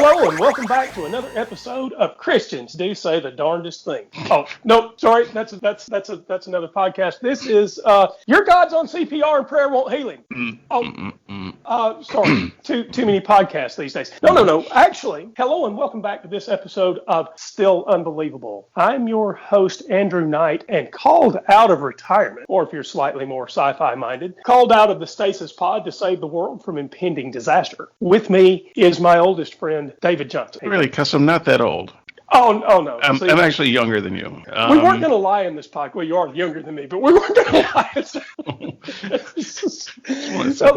Hello and welcome back to another episode of Christians Do Say the Darndest Thing. Oh, no, sorry, that's another podcast. This is Your God's on CPR and Prayer Won't Heal Him. Sorry, too many podcasts these days. No. Actually, hello and welcome back to this episode of Still Unbelievable. I'm your host, Andrew Knight, and called out of retirement, or if you're slightly more sci-fi minded, called out of the stasis pod to save the world from impending disaster. With me is my oldest friend, David Johnson. Really, because I'm not that old. Oh no. I'm actually younger than you. We weren't going to lie in this podcast. Well, you are younger than me, but we weren't going to lie.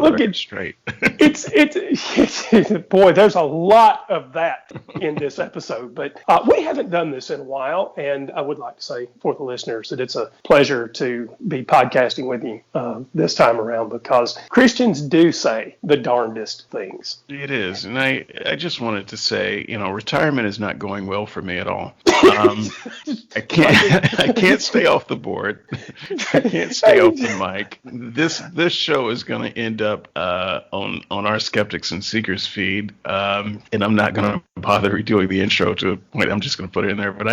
Look, it's straight. It's boy, there's a lot of that in this episode, but we haven't done this in a while, and I would like to say for the listeners that it's a pleasure to be podcasting with you this time around, because Christians do say the darndest things. It is, and I just wanted to say, retirement is not going well for me at all. I can't stay off the board. I can't stay off the mic. This show is going to end up on our Skeptics and Seekers feed, and I'm not going to bother redoing the intro to a point. I'm just going to put it in there. But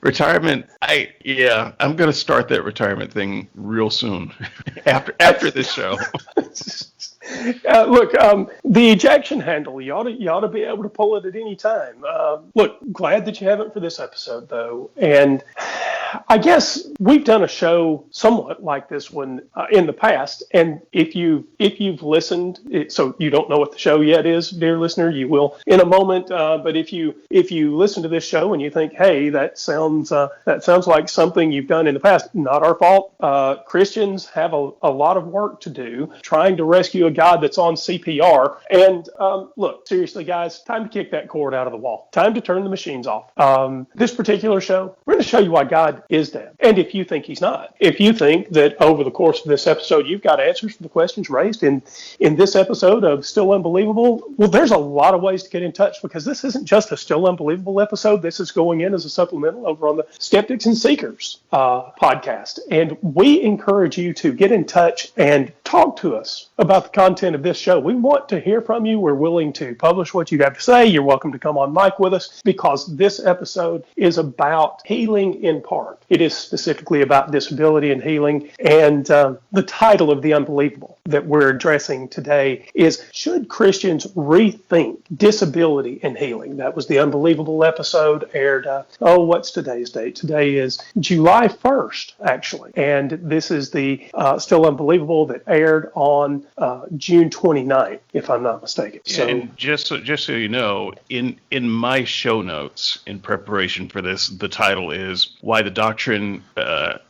retirement. I'm going to start that retirement thing real soon after this show. Look, the ejection handle, you ought to be able to pull it at any time. Look, glad that you haven't for this episode, though. And I guess we've done a show somewhat like this one in the past. And if you've listened, so you don't know what the show yet is, dear listener, you will in a moment. But if you listen to this show and you think, hey, that sounds like something you've done in the past, not our fault. Christians have a lot of work to do trying to rescue a God that's on CPR. And look, seriously, guys, time to kick that cord out of the wall. Time to turn the machines off. This particular show, we're going to show you why God is dead. And if you think he's not, if you think that over the course of this episode, you've got answers to the questions raised in this episode of Still Unbelievable, well, there's a lot of ways to get in touch, because this isn't just a Still Unbelievable episode. This is going in as a supplemental over on the Skeptics and Seekers podcast. And we encourage you to get in touch and talk to us about the content of this show. We want to hear from you. We're willing to publish what you have to say. You're welcome to come on mic with us, because this episode is about healing in part. It is specifically about disability and healing. And the title of The Unbelievable that we're addressing today is, Should Christians Rethink Disability and Healing? That was the Unbelievable episode, aired, what's today's date? Today is July 1st, actually. And this is the Still Unbelievable that aired on June 29th, if I'm not mistaken. So, and just so you know, in my show notes in preparation for this, the title is Why the Doctrine, why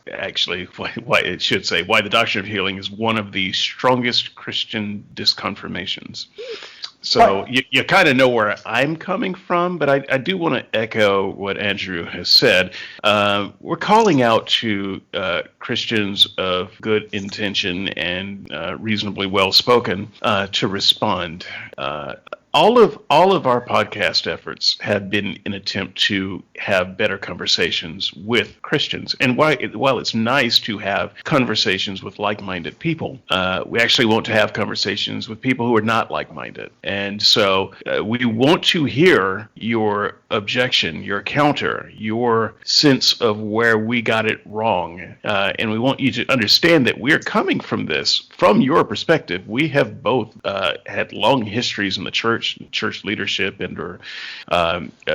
it should say, Why the Doctrine of Healing is one of the strongest Christian disconfirmations. So you kind of know where I'm coming from, but I do want to echo what Andrew has said. We're calling out to Christians of good intention and reasonably well-spoken to respond. All of our podcast efforts have been an attempt to have better conversations with Christians. And while it's nice to have conversations with like-minded people, we actually want to have conversations with people who are not like-minded. And so we want to hear your objection, your counter, your sense of where we got it wrong. And we want you to understand that we're coming from this from your perspective. We have both had long histories in the church leadership or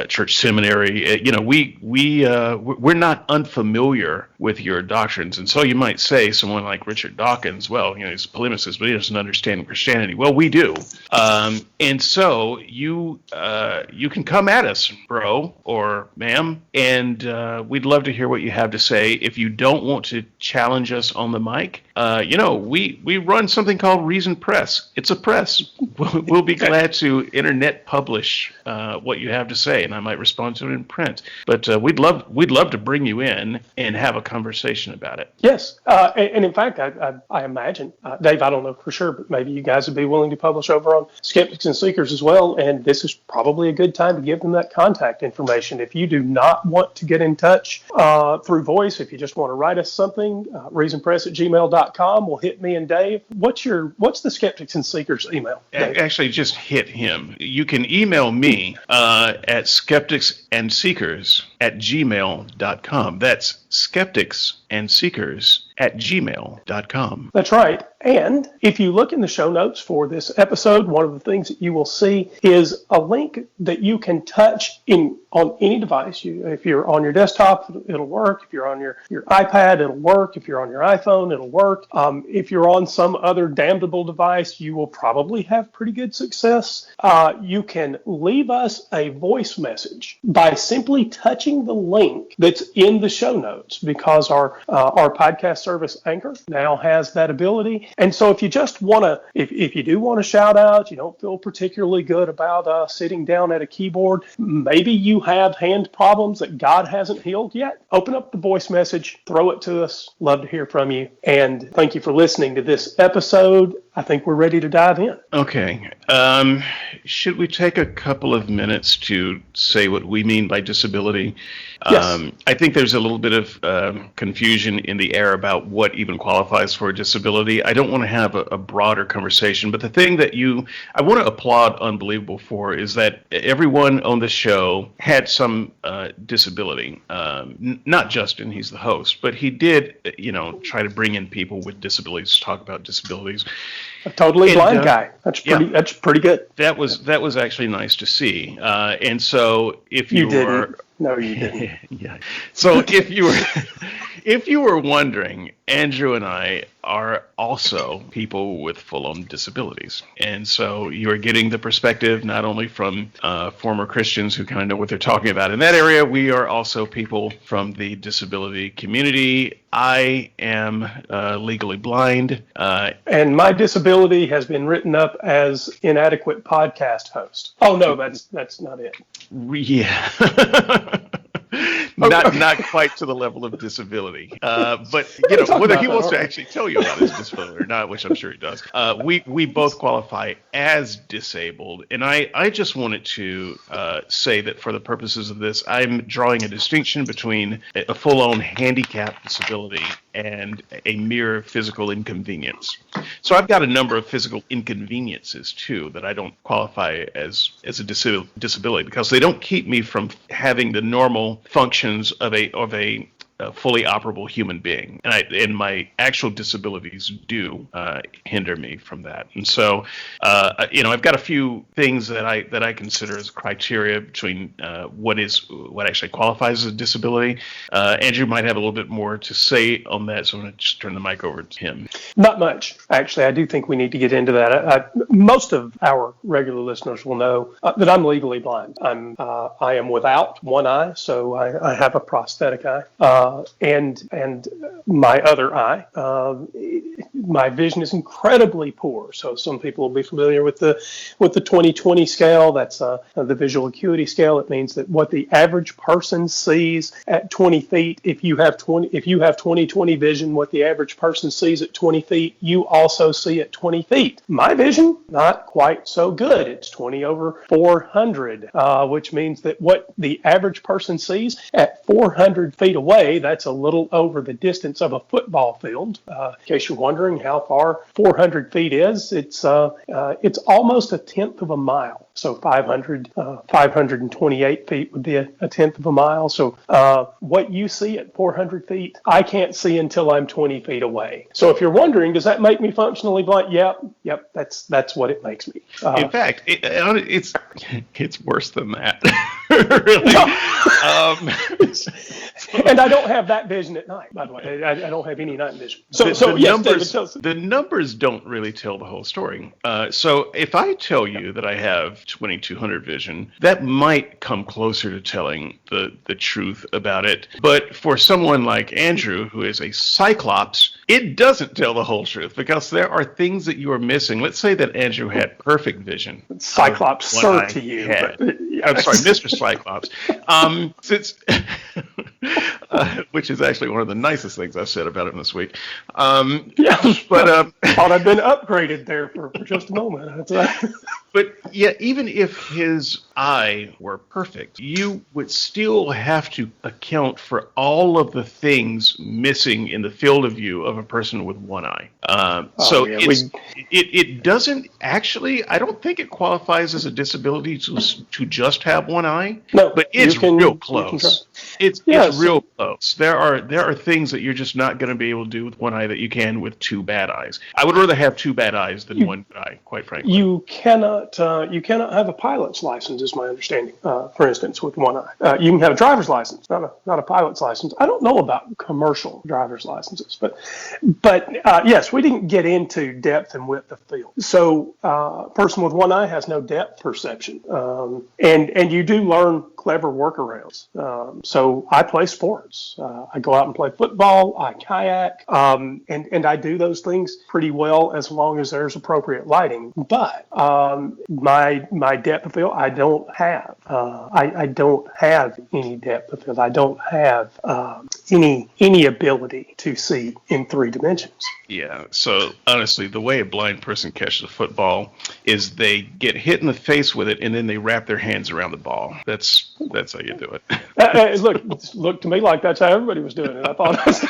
church seminary. We're not unfamiliar with your doctrines. And so you might say someone like Richard Dawkins, well, he's a polemicist, but he doesn't understand Christianity. Well, we do. And so you can come at us, bro or ma'am, and we'd love to hear what you have to say. If you don't want to challenge us on the mic, we run something called Reason Press. It's a press. We'll be glad to internet publish what you have to say, and I might respond to it in print. But we'd love to bring you in and have a conversation about it. Yes, and in fact, I imagine, Dave, I don't know for sure, but maybe you guys would be willing to publish over on Skeptics and Seekers as well, and this is probably a good time to give them that contact information. If you do not want to get in touch through voice, if you just want to write us something, reasonpress@gmail.com will hit me and Dave. What's the Skeptics and Seekers email, Dave? Actually, just hit him. You can email me at skepticsandseekers@gmail.com. That's skepticsandseekers@gmail.com. That's right. And if you look in the show notes for this episode, one of the things that you will see is a link that you can touch on any device. If you're on your desktop, it'll work. If you're on your iPad, it'll work. If you're on your iPhone, it'll work. If you're on some other damnable device, you will probably have pretty good success. You can leave us a voice message by simply touching the link that's in the show notes, because our podcast service Anchor now has that ability. And so if you just want to, if you do want to shout out, you don't feel particularly good about sitting down at a keyboard, maybe you have hand problems that God hasn't healed yet, open up the voice message, throw it to us. Love to hear from you. And thank you for listening to this episode. I think we're ready to dive in. Okay. Should we take a couple of minutes to say what we mean by disability? Yes. I think there's a little bit of confusion in the air about what even qualifies for a disability. I don't want to have a broader conversation, but the thing that I want to applaud Unbelievable for is that everyone on the show had some disability. Not Justin, he's the host, but he did, try to bring in people with disabilities to talk about disabilities. A totally blind guy. That's pretty good. That was actually nice to see. And so if you didn't. No, you didn't. Yeah. So if you were wondering, Andrew and I are also people with full-on disabilities. And so you are getting the perspective not only from former Christians who kind of know what they're talking about in that area, we are also people from the disability community. I am legally blind. And my disability has been written up as inadequate podcast host. Oh, no, that's not it. Yeah. Not quite to the level of disability, but whether he wants to actually tell you about his disability or not, which I'm sure he does. We both qualify as disabled, and I just wanted to say that for the purposes of this, I'm drawing a distinction between a full-on handicap disability and a mere physical inconvenience. So I've got a number of physical inconveniences too that I don't qualify as a disability, because they don't keep me from having the normal functions of a fully operable human being, and my actual disabilities do hinder me from that. And so, I've got a few things that I consider as criteria between what actually qualifies as a disability. Andrew might have a little bit more to say on that, so I'm going to just turn the mic over to him. Not much, actually. I do think we need to get into that. Most of our regular listeners will know that I'm legally blind. I am without one eye, so I have a prosthetic eye. And my other eye, my vision is incredibly poor. So some people will be familiar with the 20/20 scale. That's the visual acuity scale. It means that what the average person sees at 20 feet, if you have 20/20 vision, what the average person sees at 20 feet, you also see at 20 feet. My vision, not quite so good. It's 20/400, which means that what the average person sees at 400 feet away, that's a little over the distance of a football field. In case you're wondering how far 400 feet is, it's almost a tenth of a mile. So 528 feet would be a tenth of a mile. So what you see at 400 feet, I can't see until I'm 20 feet away. So if you're wondering, does that make me functionally blind? Yep. That's what it makes me. In fact, it's worse than that. Really. And I don't have that vision at night, by the way. I don't have any night vision. The numbers don't really tell the whole story. So if I tell you that I have 2200 vision, that might come closer to telling the truth about it. But for someone like Andrew, who is a cyclops, it doesn't tell the whole truth, because there are things that you are missing. Let's say that Andrew had perfect vision. Cyclops, sir, to you. I'm sorry, Mr. Cyclops. which is actually one of the nicest things I've said about him this week. Yeah, but thought I'd been upgraded there for just a moment. But yeah, even if his eye were perfect, you would still have to account for all of the things missing in the field of view of a person with one eye. It doesn't actually, I don't think it qualifies as a disability to just have one eye. No, but it's real close. It's real close. There are things that you're just not going to be able to do with one eye that you can with two bad eyes. I would rather have two bad eyes than one good eye, quite frankly. You cannot have a pilot's license, is my understanding. For instance, with one eye, you can have a driver's license, not a pilot's license. I don't know about commercial driver's licenses, but yes, we didn't get into depth and width of field. So, a person with one eye has no depth perception, and you do learn clever workarounds. So I play sports. I go out and play football. I kayak, and I do those things pretty well as long as there's appropriate lighting. But my depth of field, I don't have. I don't have any depth of field. I don't have any ability to see in 3 dimensions. Yeah. So honestly, the way a blind person catches a football is they get hit in the face with it, and then they wrap their hands around the ball. That's how you do it. Look to me like that's how everybody was doing it. I thought that's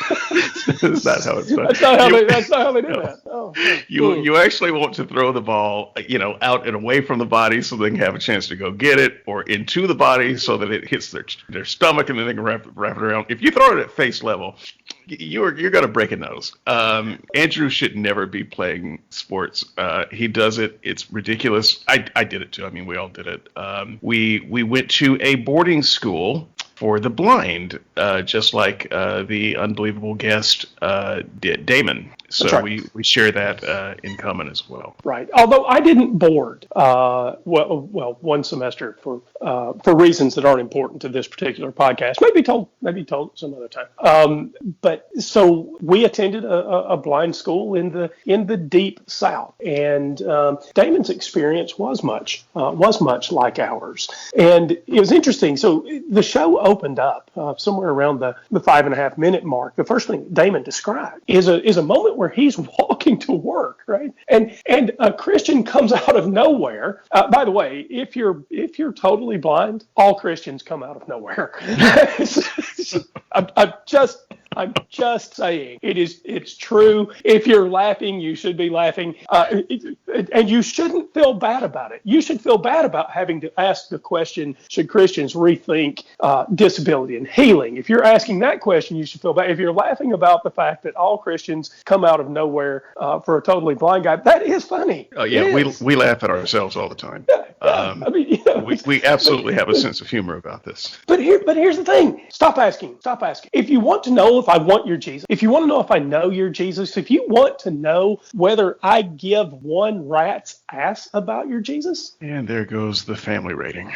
not how it's done. That's not how they do that. Oh, you actually want to throw the ball, out and away from the body so they can have a chance to go get it, or into the body so that it hits their stomach and then they can wrap it around. If you throw it at face level, you're going to break a nose. Andrew should never be playing sports. He does it. It's ridiculous. I did it too. I mean, we all did it. We went to a boarding school for the blind, just like the unbelievable guest did, Damon. So right. we share that in common as well. Right. Although I didn't board one semester for reasons that aren't important to this particular podcast. Maybe told some other time. But so we attended a blind school in the deep South, and Damon's experience was much like ours, and it was interesting. So the show opened up somewhere around the 5.5 minute mark. The first thing Damon described is a moment where he's walking to work, right? And a Christian comes out of nowhere. By the way, if you're totally blind, all Christians come out of nowhere. I'm just saying it's true. If you're laughing, you should be laughing, and you shouldn't feel bad about it. You should feel bad about having to ask the question: should Christians rethink disability and healing? If you're asking that question, you should feel bad. If you're laughing about the fact that all Christians come out of nowhere for a totally blind guy, that is funny. Oh yeah, we laugh at ourselves all the time. Yeah. I mean, we absolutely have a sense of humor about this. But here's the thing: stop asking. If you want to know if I want your Jesus, if you want to know if I know your Jesus, if you want to know whether I give one rat's ass about your Jesus, and there goes the family rating.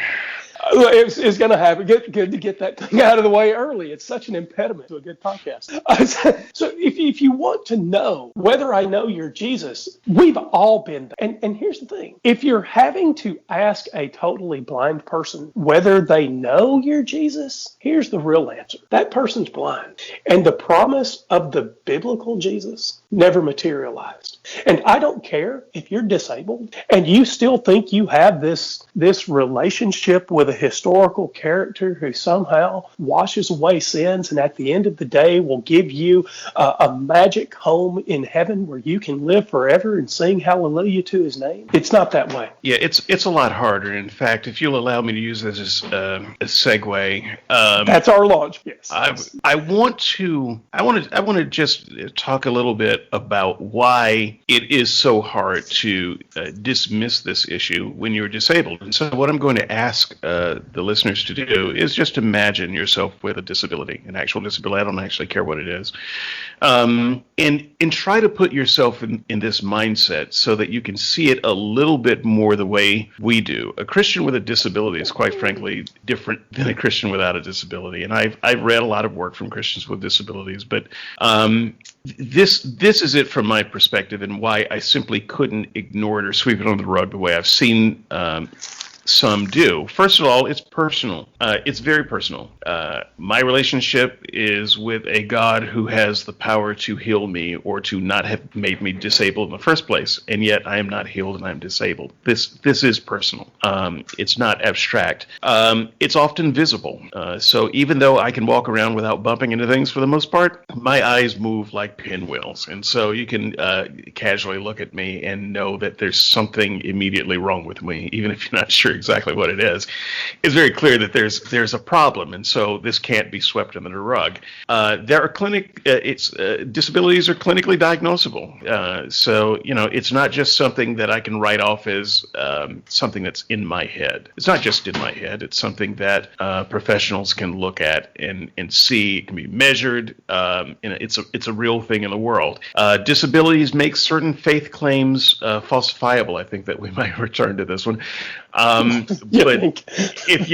It's going to happen. Good to get that thing out of the way early. It's such an impediment to a good podcast. So if you want to know whether I know your Jesus, we've all been there. And here's the thing. If you're having to ask a totally blind person whether they know your Jesus, here's the real answer. That person's blind. And the promise of the biblical Jesus never materialized. And I don't care if you're disabled and you still think you have this relationship with a historical character who somehow washes away sins and at the end of the day will give you a magic home in heaven where you can live forever and sing hallelujah to his name. It's not that way. Yeah, it's a lot harder. In fact, if you'll allow me to use this as a segue. That's our launch. Yes. I want to just talk a little bit about why it is so hard to dismiss this issue when you're disabled. And so what I'm going to ask the listeners to do is just imagine yourself with a disability, an actual disability. I don't actually care what it is. And try to put yourself in this mindset so that you can see it a little bit more the way we do. A Christian with a disability is quite frankly different than a Christian without a disability. And I've read a lot of work from Christians with disabilities, but this is it from my perspective and why I simply couldn't ignore it or sweep it under the rug the way I've seen some do. First of all, it's personal. It's very personal. My relationship is with a God who has the power to heal me or to not have made me disabled in the first place, and yet I am not healed and I'm disabled. This is personal. It's not abstract. It's often visible. So even though I can walk around without bumping into things for the most part, my eyes move like pinwheels, and so you can casually look at me and know that there's something immediately wrong with me, even if you're not sure exactly what it is. It's very clear that there's a problem, and so this can't be swept under the rug. There are disabilities are clinically diagnosable, so it's not just something that I can write off as something that's in my head. It's not just in my head. It's something that professionals can look at and see. It can be measured. It's a real thing in the world. Disabilities make certain faith claims falsifiable. I think that we might return to this one. But if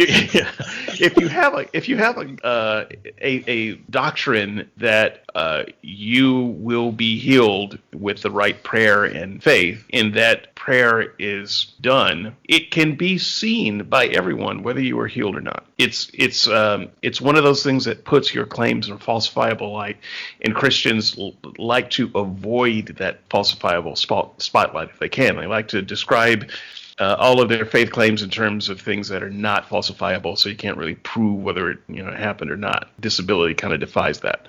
you have a doctrine that you will be healed with the right prayer and faith, and that prayer is done, it can be seen by everyone whether you are healed or not. It's one of those things that puts your claims in a falsifiable light, and Christians like to avoid that falsifiable spotlight if they can. They like to describe all of their faith claims in terms of things that are not falsifiable, so you can't really prove whether it happened or not. Disability kind of defies that.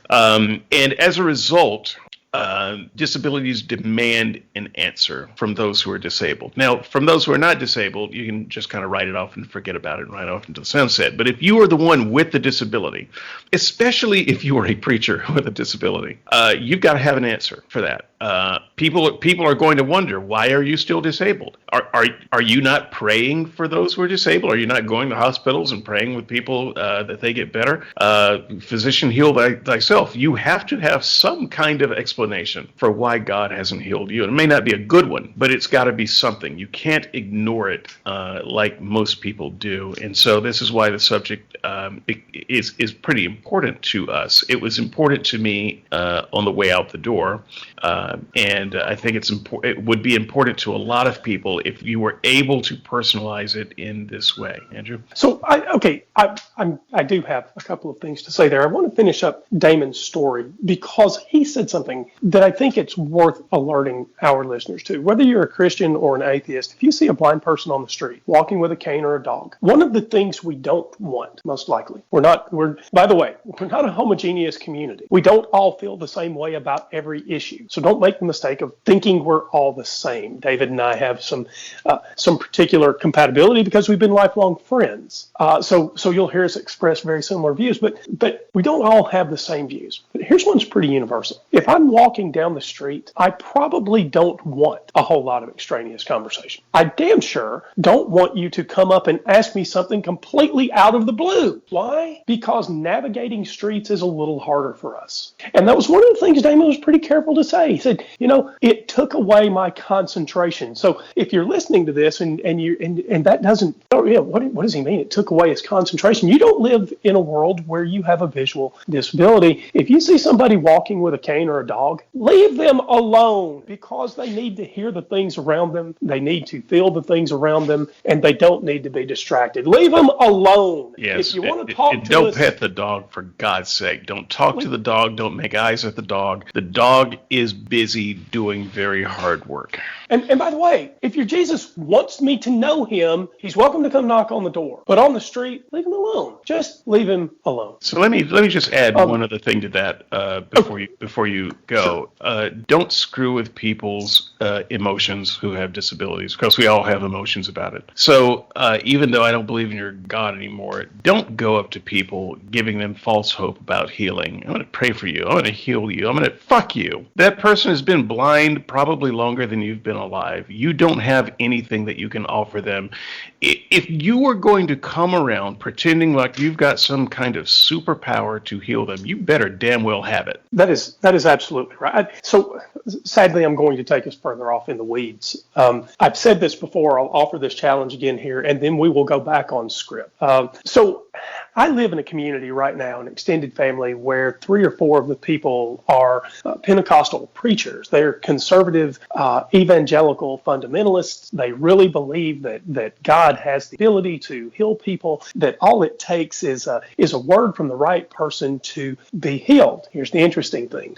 And as a result, disabilities demand an answer from those who are disabled. Now, from those who are not disabled, you can just kind of write it off and forget about it and write off into the sunset. But if you are the one with the disability, especially if you are a preacher with a disability, you've got to have an answer for that. People are going to wonder, why are you still disabled? Are you not praying for those who are disabled? Are you not going to hospitals and praying with people that they get better? Physician, heal thyself. You have to have some kind of explanation for why God hasn't healed you. And it may not be a good one, but it's got to be something. You can't ignore it like most people do. And so this is why the subject is pretty important to us. It was important to me on the way out the door. And I think it would be important to a lot of people if you were able to personalize it in this way. Andrew? So, I do have a couple of things to say there. I want to finish up Damon's story because he said something that I think it's worth alerting our listeners to. Whether you're a Christian or an atheist, if you see a blind person on the street walking with a cane or a dog, one of the things we don't want, most likely, by the way, we're not a homogeneous community. We don't all feel the same way about every issue. So don't make the mistake of thinking we're all the same. David and I have some particular compatibility because we've been lifelong friends. So you'll hear us express very similar views, but we don't all have the same views. But here's one's pretty universal. If I'm walking down the street, I probably don't want a whole lot of extraneous conversation. I damn sure don't want you to come up and ask me something completely out of the blue. Why? Because navigating streets is a little harder for us. And that was one of the things Damon was pretty careful to say. He said, it took away my concentration. So if you're listening to this and that doesn't, what does he mean? It took away his concentration. You don't live in a world where you have a visual disability. If you see somebody walking with a cane or a dog, leave them alone because they need to hear the things around them. They need to feel the things around them, and they don't need to be distracted. Leave them alone. Yes. If you want to talk to don't us, pet the dog, for God's sake. Don't talk to the dog. Don't make eyes at the dog. The dog is busy doing very hard work. And by the way, if your Jesus wants me to know him, he's welcome to come knock on the door. But on the street, leave him alone. Just leave him alone. So let me just add one other thing to that before you go. Sure. Don't screw with people's emotions who have disabilities, because we all have emotions about it. So even though I don't believe in your God anymore, don't go up to people giving them false hope about healing. I'm going to pray for you. I'm going to heal you. I'm going to fuck you. That person has been blind probably longer than you've been alive. You don't have anything that you can offer them. If you were going to come around pretending like you've got some kind of superpower to heal them, you better damn well have it. That is absolutely right. So sadly, I'm going to take us further off in the weeds. I've said this before. I'll offer this challenge again here, and then we will go back on script. So I live in a community right now, an extended family, where 3 or 4 of the people are Pentecostal preachers. They're conservative, evangelical fundamentalists. They really believe that God has the ability to heal people, that all it takes is a word from the right person to be healed. Here's the interesting thing.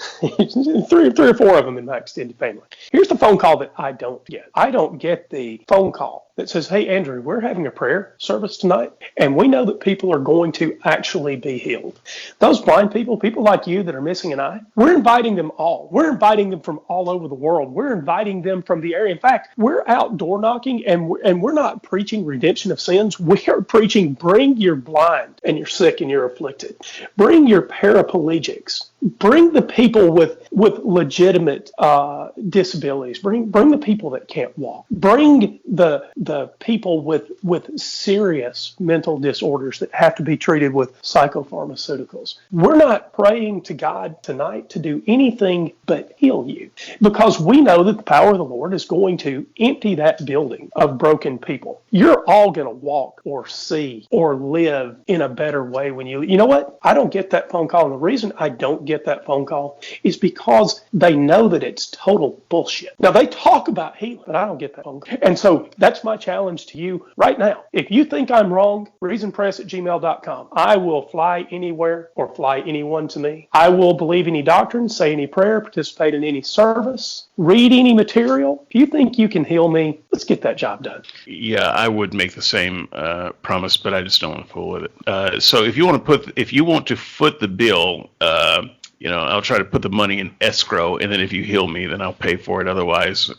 three or 4 of them in my extended family. Here's the phone call that I don't get. I don't get the phone call that says, hey, Andrew, we're having a prayer service tonight, and we know that people are going to actually be healed. Those blind people like you that are missing an eye, we're inviting them all. We're inviting them from all over the world. We're inviting them from the area. In fact, we're out door knocking, and we're not preaching redemption of sins. We are preaching, bring your blind and you're sick and you're afflicted. Bring your paraplegics. Bring the people with legitimate disabilities. Bring the people that can't walk. Bring the people with serious mental disorders that have to be treated with psychopharmaceuticals. We're not praying to God tonight to do anything but heal you, because we know that the power of the Lord is going to empty that building of broken people. You're all going to walk or see or live in a better way when you know what? I don't get that phone call, and the reason I don't get that phone call is because they know that it's total bullshit. Now, they talk about healing, but I don't get that phone call. And so that's my challenge to you right now. If you think I'm wrong, reasonpress@gmail.com. I will fly anywhere or fly anyone to me. I will believe any doctrine, say any prayer, participate in any service, read any material. If you think you can heal me, let's get that job done. Yeah, I would make the same promise, but I just don't want to fool with it. So if you want to foot the bill, I'll try to put the money in escrow, and then if you heal me, then I'll pay for it. Otherwise,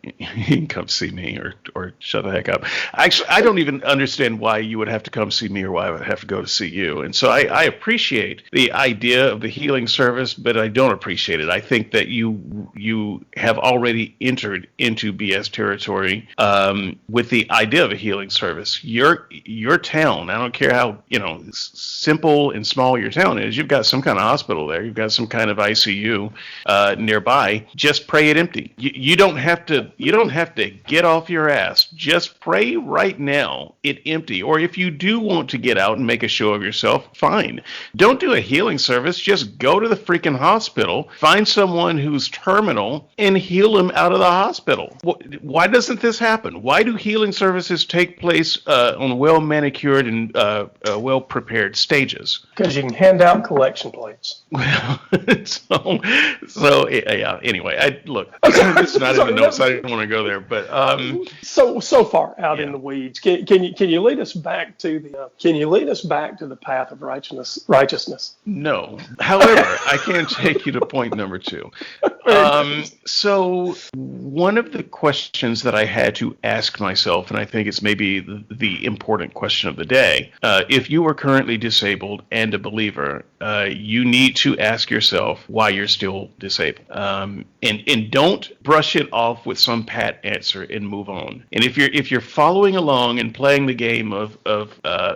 you can come see me or shut the heck up. Actually, I don't even understand why you would have to come see me or why I would have to go to see you. And so I appreciate the idea of the healing service, but I don't appreciate it. I think that you have already entered into BS territory with the idea of a healing service. Your town, I don't care how simple and small your town is, you've got some kind of hospital there. You've got some kind of ICU nearby. Just pray it empty. You don't have to get off your ass. Just pray right now it empty. Or if you do want to get out and make a show of yourself, fine. Don't do a healing service. Just go to the freaking hospital, find someone who's terminal, and heal them out of the hospital. Why doesn't this happen? Why do healing services take place on well manicured and well prepared stages? Because you can hand out collection plates. Well, so yeah. Anyway, look. It's not in the notes. I didn't want to go there, but so far out in the weeds. Can you lead us back to the path of righteousness? No. However, I can take you to point number 2. So one of the questions that I had to ask myself, and I think it's maybe the important question of the day, if you are currently disabled and a believer, you need to ask yourself why you're still disabled. And don't brush it off with some pat answer and move on. And if you're following along and playing the game of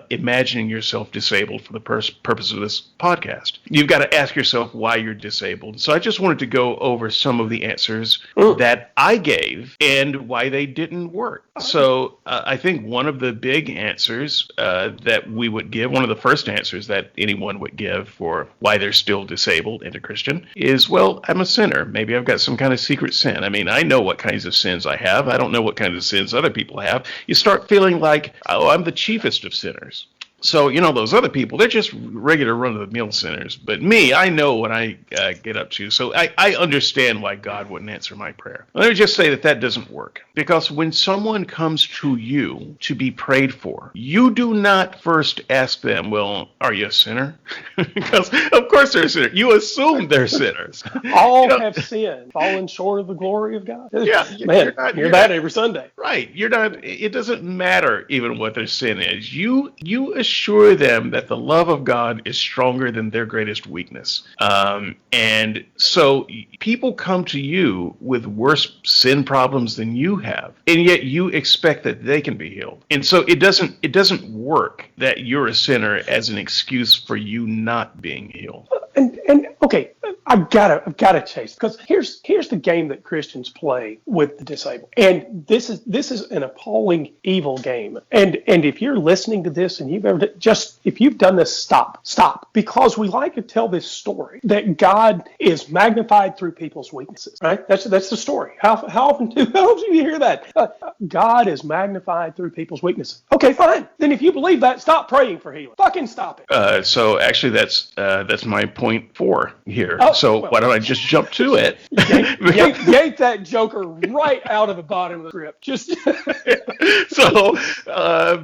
imagining yourself disabled for the purpose of this podcast, you've got to ask yourself why you're disabled. So I just wanted to go over some of the answers that I gave and why they didn't work. So I think one of the big answers that we would give, one of the first answers that anyone would give for why they're still disabled and a Christian is, well, I'm a sinner. Maybe I've got some kind of secret sin. I mean, I know what kinds of sins I have. I don't know what kinds of sins other people have. You start feeling like, oh, I'm the chiefest of sinners. So, those other people, they're just regular run-of-the-mill sinners. But me, I know what I get up to. So I understand why God wouldn't answer my prayer. Let me just say that doesn't work. Because when someone comes to you to be prayed for, you do not first ask them, well, are you a sinner? Because, of course, they're a sinner. You assume they're sinners. All have sinned, fallen short of the glory of God. Yeah. Man, hear that every Sunday. Right. It doesn't matter even what their sin is. You assure them that the love of God is stronger than their greatest weakness. And so people come to you with worse sin problems than you have, and yet you expect that they can be healed. And so it doesn't work that you're a sinner as an excuse for you not being healed. And okay, I've gotta chase, because here's the game that Christians play with the disabled, and this is an appalling, evil game. And if you're listening to this and if you've done this, stop, because we like to tell this story that God is magnified through people's weaknesses, right? That's the story. How often do you hear that? God is magnified through people's weaknesses. Okay, fine. Then if you believe that, stop praying for healing. Fucking stop it. So actually, that's my point 4 here. Well, why don't I just jump to it? yank that joker right out of the bottom of the script. Just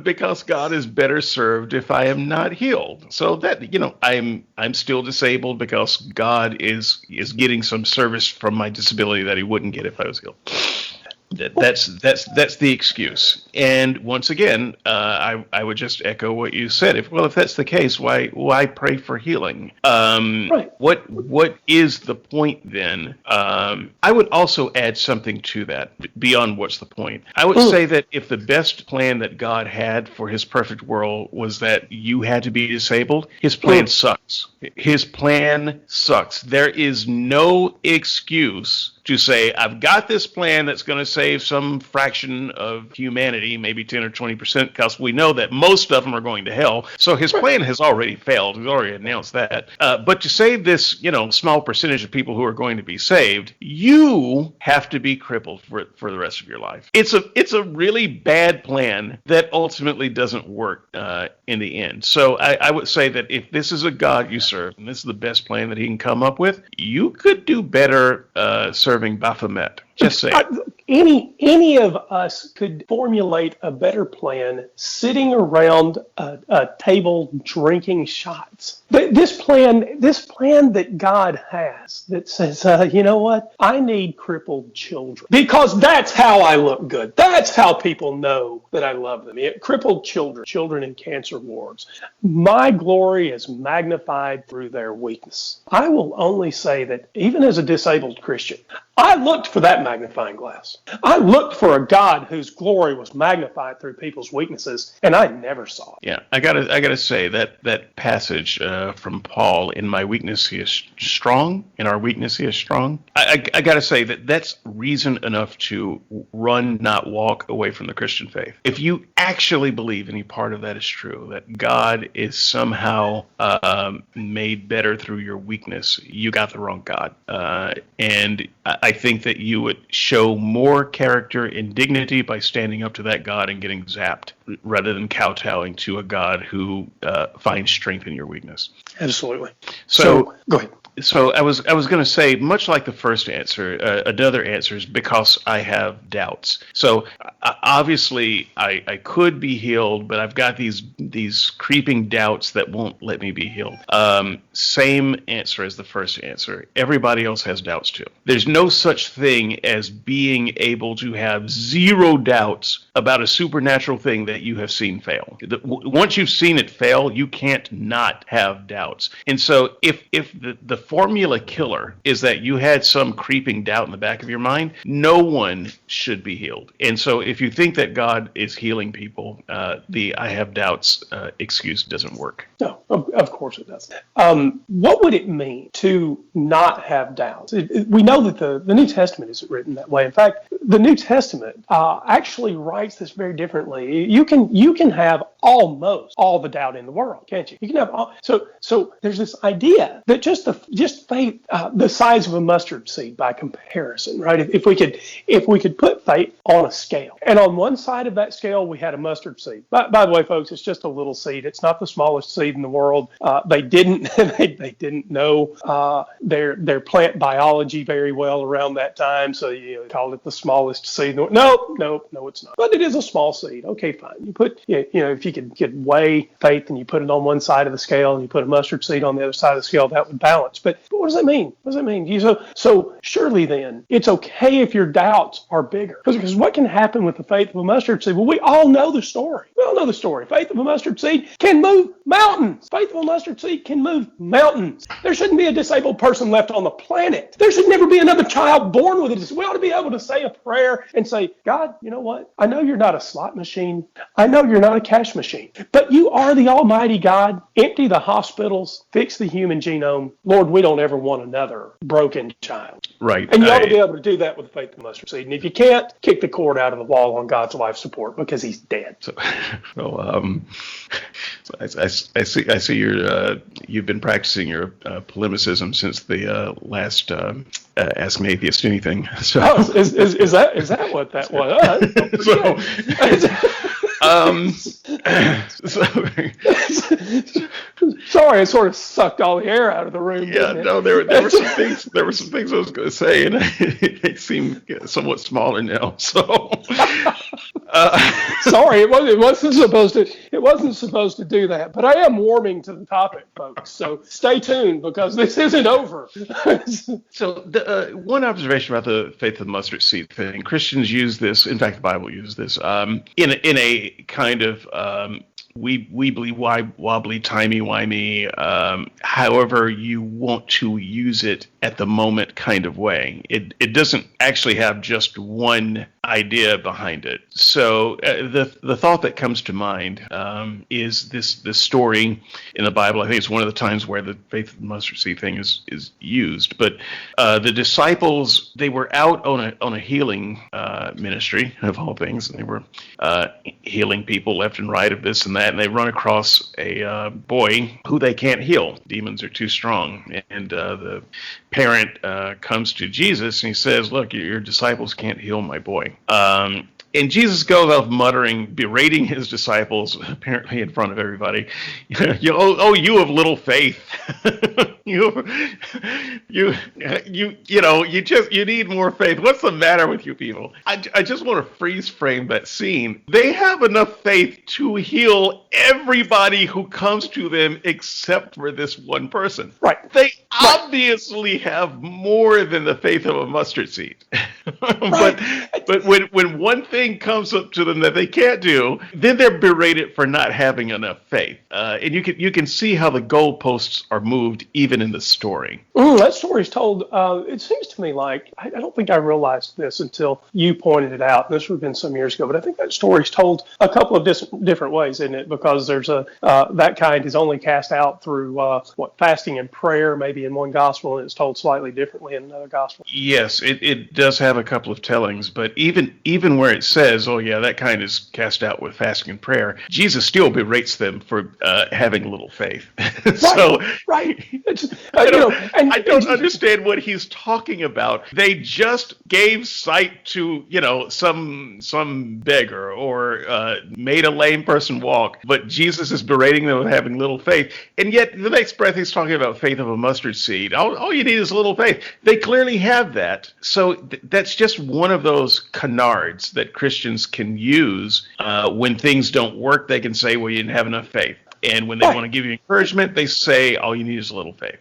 because God is better served if I am not healed. So that I'm still disabled because God is getting some service from my disability that He wouldn't get if I was healed. That's the excuse. And once again, I would just echo what you said. If that's the case, why pray for healing? Right. What is the point then? I would also add something to that beyond what's the point. I would say that if the best plan that God had for His perfect world was that you had to be disabled, His plan sucks. His plan sucks. There is no excuse to say, I've got this plan that's going to save some fraction of humanity, maybe 10 or 20%, because we know that most of them are going to hell. So His plan has already failed. He's already announced that. But to save this, small percentage of people who are going to be saved, you have to be crippled for the rest of your life. It's a really bad plan that ultimately doesn't work in the end. So I would say that if this is a God you serve, and this is the best plan that He can come up with, you could do better serving Baphomet. Just say any of us could formulate a better plan sitting around a table drinking shots. But this plan that God has that says, you know what? I need crippled children because that's how I look good. That's how people know that I love them. Crippled children in cancer wards. My glory is magnified through their weakness. I will only say that even as a disabled Christian, I looked for that magnifying glass. I looked for a God whose glory was magnified through people's weaknesses, and I never saw it. Yeah, I gotta say that passage from Paul, in my weakness He is strong, in our weakness He is strong. I gotta say that's reason enough to run, not walk, away from the Christian faith. If you actually believe any part of that is true, that God is somehow made better through your weakness, you got the wrong God. And I think that you would show more character and dignity by standing up to that God and getting zapped, rather than kowtowing to a God who finds strength in your weakness. Absolutely. So go ahead. So I was going to say, much like the first answer, another answer is because I have doubts. So obviously I could be healed, but I've got these creeping doubts that won't let me be healed. Same answer as the first answer. Everybody else has doubts too. There's no such thing as being able to have zero doubts about a supernatural thing that you have seen fail. Once you've seen it fail, you can't not have doubts. And so if the formula killer is that you had some creeping doubt in the back of your mind, no one should be healed. And so if you think that God is healing people, the I have doubts excuse doesn't work. No, of course it doesn't. What would it mean to not have doubts? We know that the New Testament isn't written that way. In fact, the New Testament actually writes this very differently. You can have almost all the doubt in the world, can't you? You can have all. So there's this idea that just faith, the size of a mustard seed by comparison, right? If we could put faith on a scale, and on one side of that scale we had a mustard seed. By the way, folks, it's just a little seed. It's not the smallest seed in the world. They didn't know their plant biology very well around that time, so you called it the smallest seed. No, it's not. But it is a small seed. Okay, fine. You put if you could weigh faith and you put it on one side of the scale and you put a mustard seed on the other side of the scale, that would balance. But what does that mean? What does that mean? So surely then it's okay if your doubts are bigger. Because what can happen with the faith of a mustard seed? Well, we all know the story. We all know the story. Faith of a mustard seed can move mountains. Faith of a mustard seed can move mountains. There shouldn't be a disabled person left on the planet. There should never be another child born with it. We ought to be able to say a prayer and say, God, you know what? I know you're not a slot machine. I know you're not a cash machine, but you are the Almighty God. Empty the hospitals, fix the human genome. Lord, we don't ever want another broken child. Right. And you ought to be able to do that with faith and mustard seed. And if you can't, kick the cord out of the wall on God's life support because he's dead. So I see you've been practicing your polemicism since the last Ask an Atheist Anything. So is that what that was? Sorry, I sort of sucked all the air out of the room. Yeah, no, there were some things. There were some things I was going to say, and they seem somewhat smaller now. So, sorry, it wasn't supposed to do that. But I am warming to the topic, folks. So stay tuned because this isn't over. So, one observation about the faith of the mustard seed thing: Christians use this. In fact, the Bible uses this in a kind of weebly, wobbly, timey-wimey, however you want to use it at the moment kind of way. It doesn't actually have just one idea behind it. So the thought that comes to mind is this story in the Bible. I think it's one of the times where the faith of the mustard seed thing is used. But the disciples, they were out on a healing ministry of all things, and they were healing people left and right of this and that, and they run across a boy who they can't heal. Demons are too strong, and the parent comes to Jesus and he says, "Look, your disciples can't heal my boy." And Jesus goes off muttering, berating his disciples, apparently in front of everybody. You have little faith. you need more faith. What's the matter with you people? I just want to freeze frame that scene. They have enough faith to heal everybody who comes to them except for this one person. Right. They obviously have more than the faith of a mustard seed. But when one thing comes up to them that they can't do, then they're berated for not having enough faith. And you can see how the goalposts are moved even in the story. That story's told, it seems to me like, I don't think I realized this until you pointed it out. This would have been some years ago, but I think that story's told a couple of different ways, isn't it? Because there's that kind is only cast out through fasting and prayer, maybe in one gospel, and it's told slightly differently in another gospel. Yes, it does have a couple of tellings, but even where it says, "Oh yeah, that kind is cast out with fasting and prayer," Jesus still berates them for having little faith. Right. I don't understand what he's talking about. They just gave sight to some beggar or made a lame person walk, but Jesus is berating them for having little faith. And yet the next breath he's talking about faith of a mustard seed. All you need is a little faith. They clearly have that. So that's just one of those canards that Christians can use when things don't work. They can say, "Well, you didn't have enough faith." And when they want to give you encouragement, they say, "All you need is a little faith."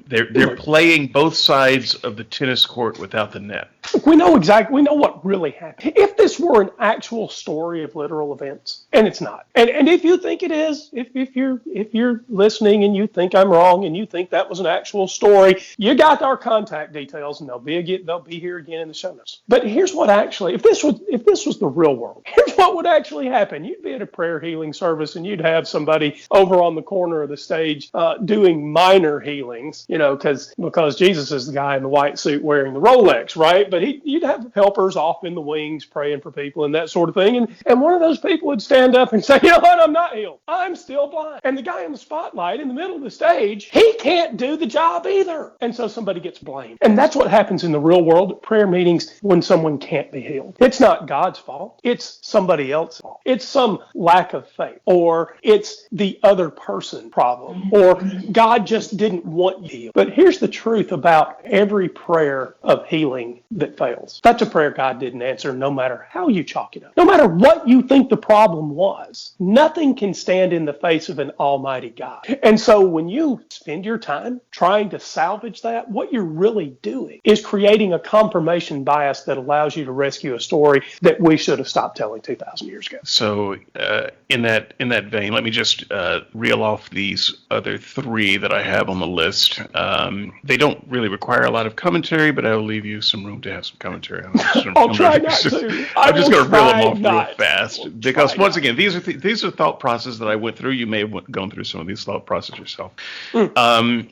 They're playing both sides of the tennis court without the net. We know what really happened. If this were an actual story of literal events, and it's not, and if you think it is, if you're listening and you think I'm wrong and you think that was an actual story, you got our contact details, and they'll be here again in the show notes. But here's what actually, if this was the real world, here's what would actually happen. You'd be at a prayer healing service and you'd have somebody over on the corner of the stage doing minor healings, because Jesus is the guy in the white suit wearing the Rolex, right? But you'd have helpers off in the wings praying for people and that sort of thing. And one of those people would stand up and say, "You know what? I'm not healed. I'm still blind." And the guy in the spotlight in the middle of the stage, he can't do the job either. And so somebody gets blamed. And that's what happens in the real world at prayer meetings when someone can't be healed. It's not God's fault. It's somebody else's fault. It's some lack of faith, or it's the other person problem, or God just didn't want you healed. But here's the truth about every prayer of healing that fails. That's a prayer God didn't answer, no matter how you chalk it up. No matter what you think the problem was, nothing can stand in the face of an almighty God. And so when you spend your time trying to salvage that, what you're really doing is creating a confirmation bias that allows you to rescue a story that we should have stopped telling 2,000 years ago. So in that vein, let me just just reel off these other three that I have on the list. They don't really require a lot of commentary, but I will leave you some room to have some commentary on them. I'll try not to. I'm just going to reel them off not. real fast because once again, these are thought processes that I went through. You may have gone through some of these thought processes yourself.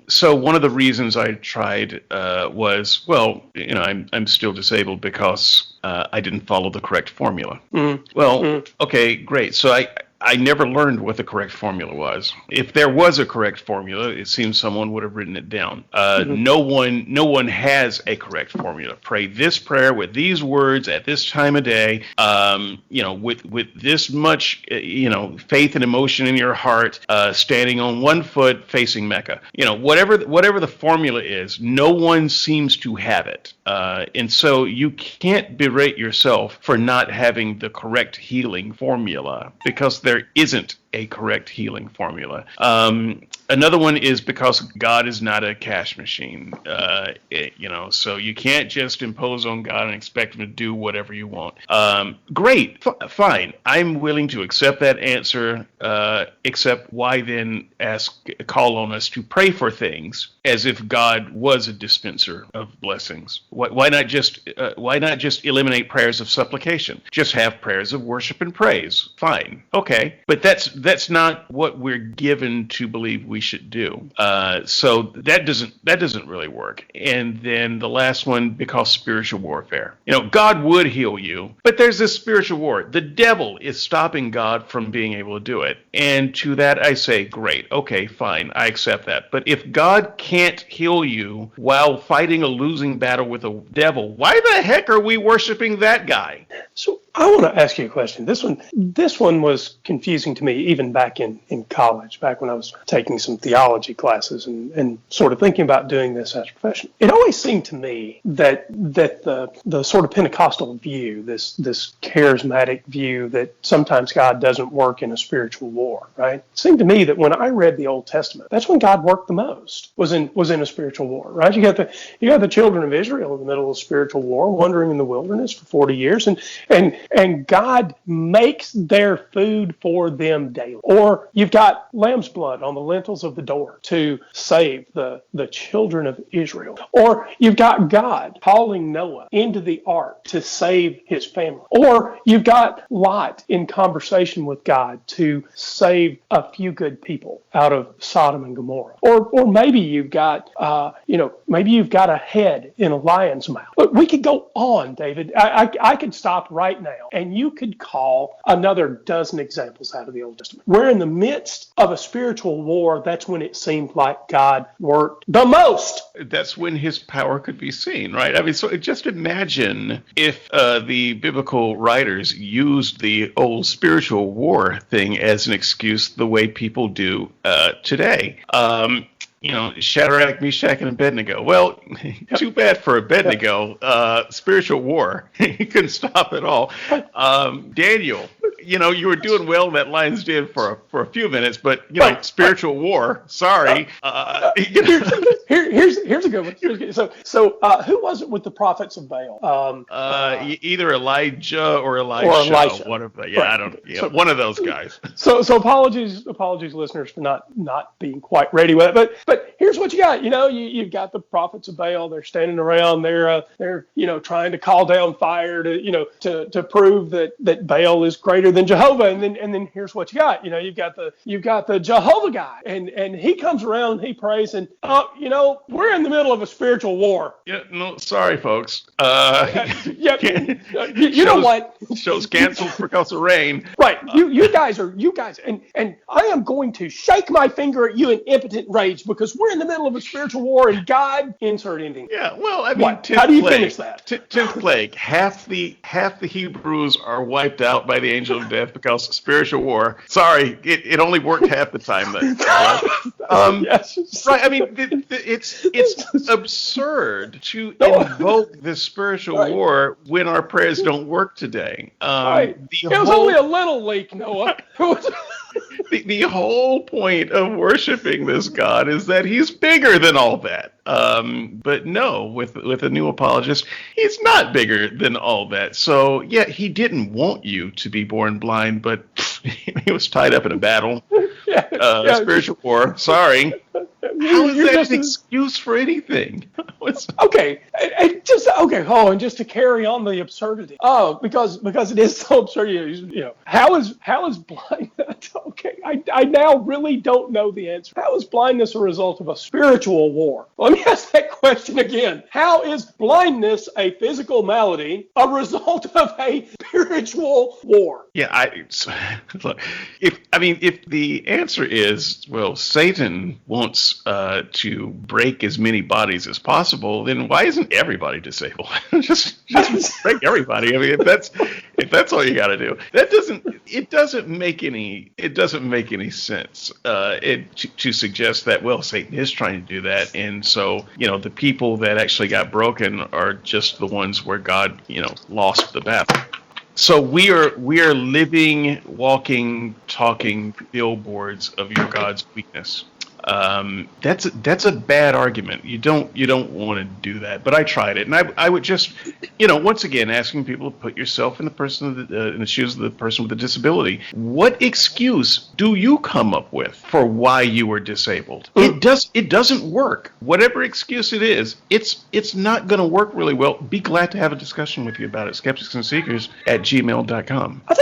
So one of the reasons I tried was, well, I'm still disabled because I didn't follow the correct formula. Okay, great. So I never learned what the correct formula was. If there was a correct formula, it seems someone would have written it down. No one has a correct formula. Pray this prayer with these words at this time of day. With this much, faith and emotion in your heart, standing on one foot facing Mecca. Whatever the formula is, no one seems to have it, and so you can't berate yourself for not having the correct healing formula because there isn't a correct healing formula. Another one is because God is not a cash machine, so you can't just impose on God and expect him to do whatever you want. Great, fine. I'm willing to accept that answer, except why then call on us to pray for things as if God was a dispenser of blessings? Why not just eliminate prayers of supplication? Just have prayers of worship and praise. Fine, okay, but that's not what we're given to believe we should do. So that doesn't really work. And then the last one, because spiritual warfare. God would heal you, but there's this spiritual war. The devil is stopping God from being able to do it. And to that I say, great, okay, fine, I accept that. But if God can't heal you while fighting a losing battle with a devil, why the heck are we worshiping that guy? So I want to ask you a question. This one was confusing to me even back in college, back when I was taking some theology classes and sort of thinking about doing this as a profession. It always seemed to me that the sort of Pentecostal view, this charismatic view that sometimes God doesn't work in a spiritual war, right? It seemed to me that when I read the Old Testament, that's when God worked the most, was in a spiritual war, right? You got the children of Israel in the middle of a spiritual war, wandering in the wilderness for 40 years, and God makes their food for them daily. Or you've got lamb's blood on the lintels of the door to save the children of Israel. Or you've got God calling Noah into the ark to save his family. Or you've got Lot in conversation with God to save a few good people out of Sodom and Gomorrah. Or maybe you've got a head in a lion's mouth. But we could go on, David. I could stop right now, and you could call another dozen examples out of the Old Testament. We're in the midst of a spiritual war. That's when it seemed like God worked the most. That's when his power could be seen, right? I mean, so just imagine if the biblical writers used the old spiritual war thing as an excuse the way people do today. Shadrach, Meshach, and Abednego. Well, too bad for Abednego. Spiritual war. He couldn't stop it all. Daniel, you were doing well in that lion's den for a few minutes, but spiritual war. Sorry. Here's a good one. So who was it with the prophets of Baal? Either Elijah or Elisha. One of them. Yeah, right. I don't. Yeah, so, one of those guys. So apologies, listeners, for not being quite ready with it. But here's what you got. You've got the prophets of Baal. They're standing around. They're trying to call down fire to prove that Baal is greater than Jehovah. And then here's what you got. You've got the Jehovah guy, and he comes around and he prays, and we're in the middle of a spiritual war. Yeah, no, sorry, folks. You know what? Show's canceled because of rain. Right. You guys, and I am going to shake my finger at you in impotent rage because we're in the middle of a spiritual war, and God insert ending. Yeah. Well, I mean, how do you finish that? 10th plague. Half the Hebrews are wiped out by the angel of death because of spiritual war. Sorry, it only worked half the time then. Yes. Right. I mean, it's absurd to invoke this spiritual war when our prayers don't work today. Right. It was only a little leak, Noah. The whole point of worshiping this God is that he's bigger than all that. But no, with a new apologist, he's not bigger than all that. So yeah, he didn't want you to be born blind, but he was tied up in a battle. Yeah. spiritual war. Sorry. How is You're that just an excuse for anything? okay. Hold on, just to carry on the absurdity. Oh, because it is so absurd. How is blind? Okay, I now really don't know the answer. How is blindness a result of a spiritual war? Let me ask that question again. How is blindness, a physical malady, a result of a spiritual war? Yeah, look. If the answer is, well, Satan wants to break as many bodies as possible, then why isn't everybody disabled? just break everybody. I mean, if that's all you got to do, it doesn't make any sense. To suggest that, well, Satan is trying to do that, and so the people that actually got broken are just the ones where God lost the battle. So we are living, walking, talking billboards of your God's weakness. That's a bad argument. You don't want to do that. But I tried it, and I would just, once again, asking people to put yourself in in the shoes of the person with a disability. What excuse do you come up with for why you were disabled? It doesn't work. Whatever excuse it is, it's not going to work really well. Be glad to have a discussion with you about it. skepticsandseekers@gmail.com. I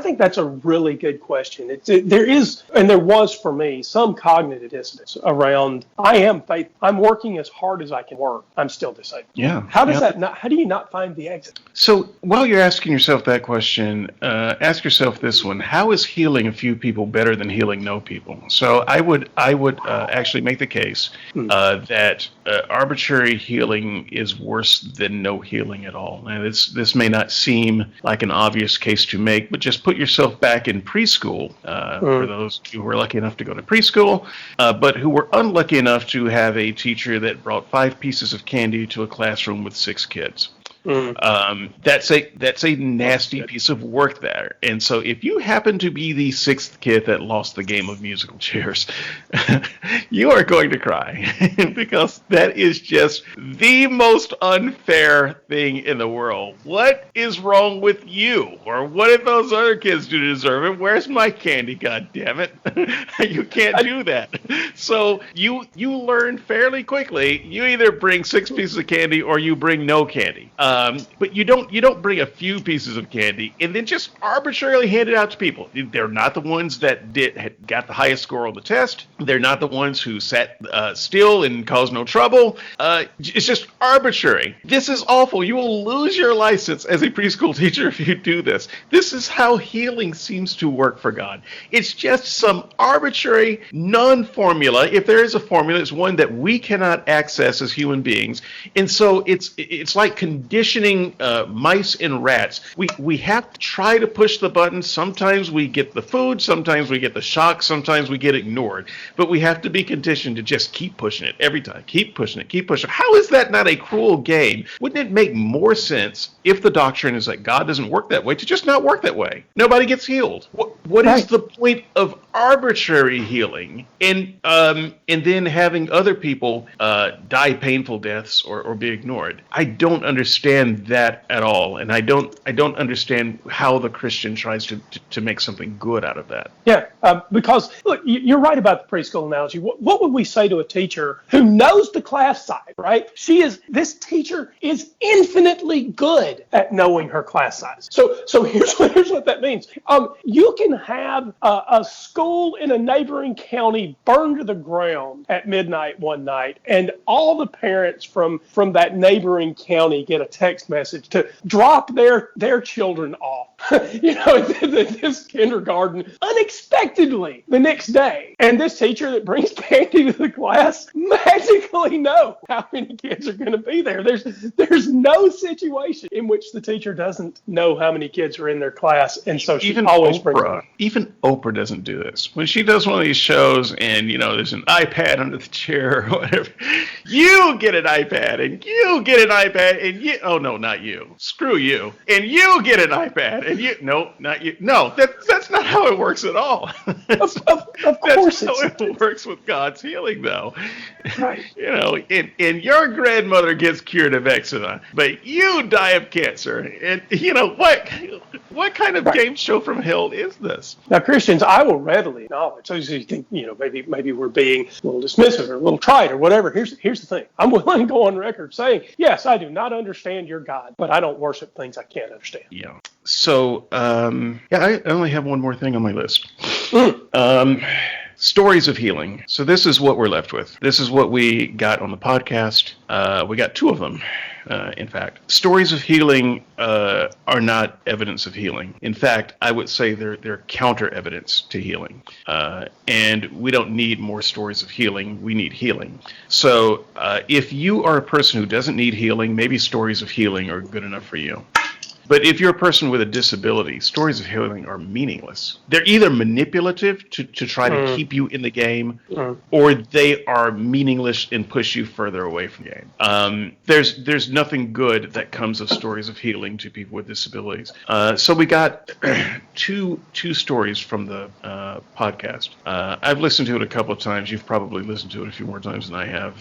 think that's a really good question. There is, and there was for me, some cognitive dissonance around. I'm working as hard as I can work. I'm still disabled. Yeah. How do you not find the exit? So while you're asking yourself that question, ask yourself this one: how is healing a few people better than healing no people? So I would actually make the case that arbitrary healing is worse than no healing at all. And this may not seem like an obvious case to make, but just put yourself back in preschool. For those who were lucky enough to go to preschool, but who were unlucky enough to have a teacher that brought 5 pieces of candy to a classroom with 6 kids. That's a nasty piece of work there. And so if you happen to be the 6th kid that lost the game of musical chairs, you are going to cry because that is just the most unfair thing in the world. What is wrong with you? Or what did those other kids do to deserve it? Where's my candy? God damn it. You can't do that. So you learn fairly quickly. You either bring 6 pieces of candy or you bring no candy. But you don't bring a few pieces of candy and then just arbitrarily hand it out to people. They're not the ones that got the highest score on the test. They're not the ones who sat still and caused no trouble. It's just arbitrary. This is awful. You will lose your license as a preschool teacher if you do this. This is how healing seems to work for God. It's just some arbitrary non-formula. If there is a formula, it's one that we cannot access as human beings. And so it's like conditioning mice and rats. We have to try to push the button. Sometimes we get the food, sometimes we get the shock, sometimes we get ignored. But we have to be conditioned to just keep pushing it every time. Keep pushing it, keep pushing it. How is that not a cruel game? Wouldn't it make more sense if the doctrine is that God doesn't work that way to just not work that way? Nobody gets healed. What is the point of arbitrary healing and then having other people die painful deaths or be ignored? I don't understand that at all, and I don't understand how the Christian tries to make something good out of that. Yeah, because look, you're right about the preschool analogy. What would we say to a teacher who knows the class size, right? This teacher is infinitely good at knowing her class size. So here's what that means. You can have a school in a neighboring county burned to the ground at midnight one night, and all the parents from that neighboring county get a text message to drop their children off, this kindergarten unexpectedly the next day. And this teacher that brings candy to the class magically know how many kids are going to be there. There's no situation in which the teacher doesn't know how many kids are in their class, and so she always brings them. Even Oprah doesn't do this. When she does one of these shows and, there's an iPad under the chair or whatever, you get an iPad and you get an iPad and you, oh no, not you. Screw you. And you get an iPad and you, no, not you. No, that's not how it works at all. Of course that's how it works with God's healing, though. Right. And your grandmother gets cured of eczema, but you die of cancer. And What kind of game show from hell is this? Now, Christians, I will readily acknowledge. So you think, maybe we're being a little dismissive or a little trite or whatever. Here's the thing. I'm willing to go on record saying, yes, I do not understand your God, but I don't worship things I can't understand. Yeah. So, I only have one more thing on my list. Stories of healing. So this is what we're left with. This is what we got on the podcast. We got 2 of them. In fact, stories of healing are not evidence of healing. In fact, I would say they're counter evidence to healing. And we don't need more stories of healing. We need healing. So if you are a person who doesn't need healing, maybe stories of healing are good enough for you. But if you're a person with a disability, stories of healing are meaningless. They're either manipulative to try to keep you in the game, or they are meaningless and push you further away from the game. There's nothing good that comes of stories of healing to people with disabilities. So we got two stories from the podcast. I've listened to it a couple of times. You've probably listened to it a few more times than I have.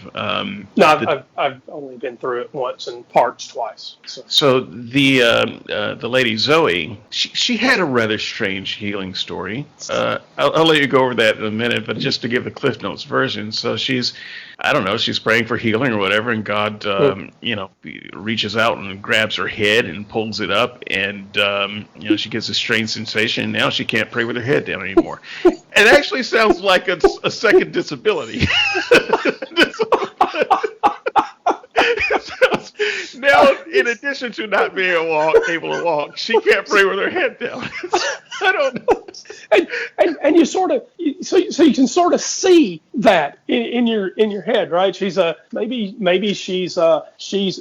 I've only been through it once and parts twice. So the lady Zoe, she had a rather strange healing story. I'll let you go over that in a minute, but just to give the Cliff Notes version. So she's praying for healing or whatever, and God, reaches out and grabs her head and pulls it up, and she gets a strange sensation, and now she can't pray with her head down anymore. It actually sounds like a second disability. Now, in addition to not being able to walk, she can't pray with her head down. I don't know. And you sort of, so you can sort of see that in your head, right? She's maybe she's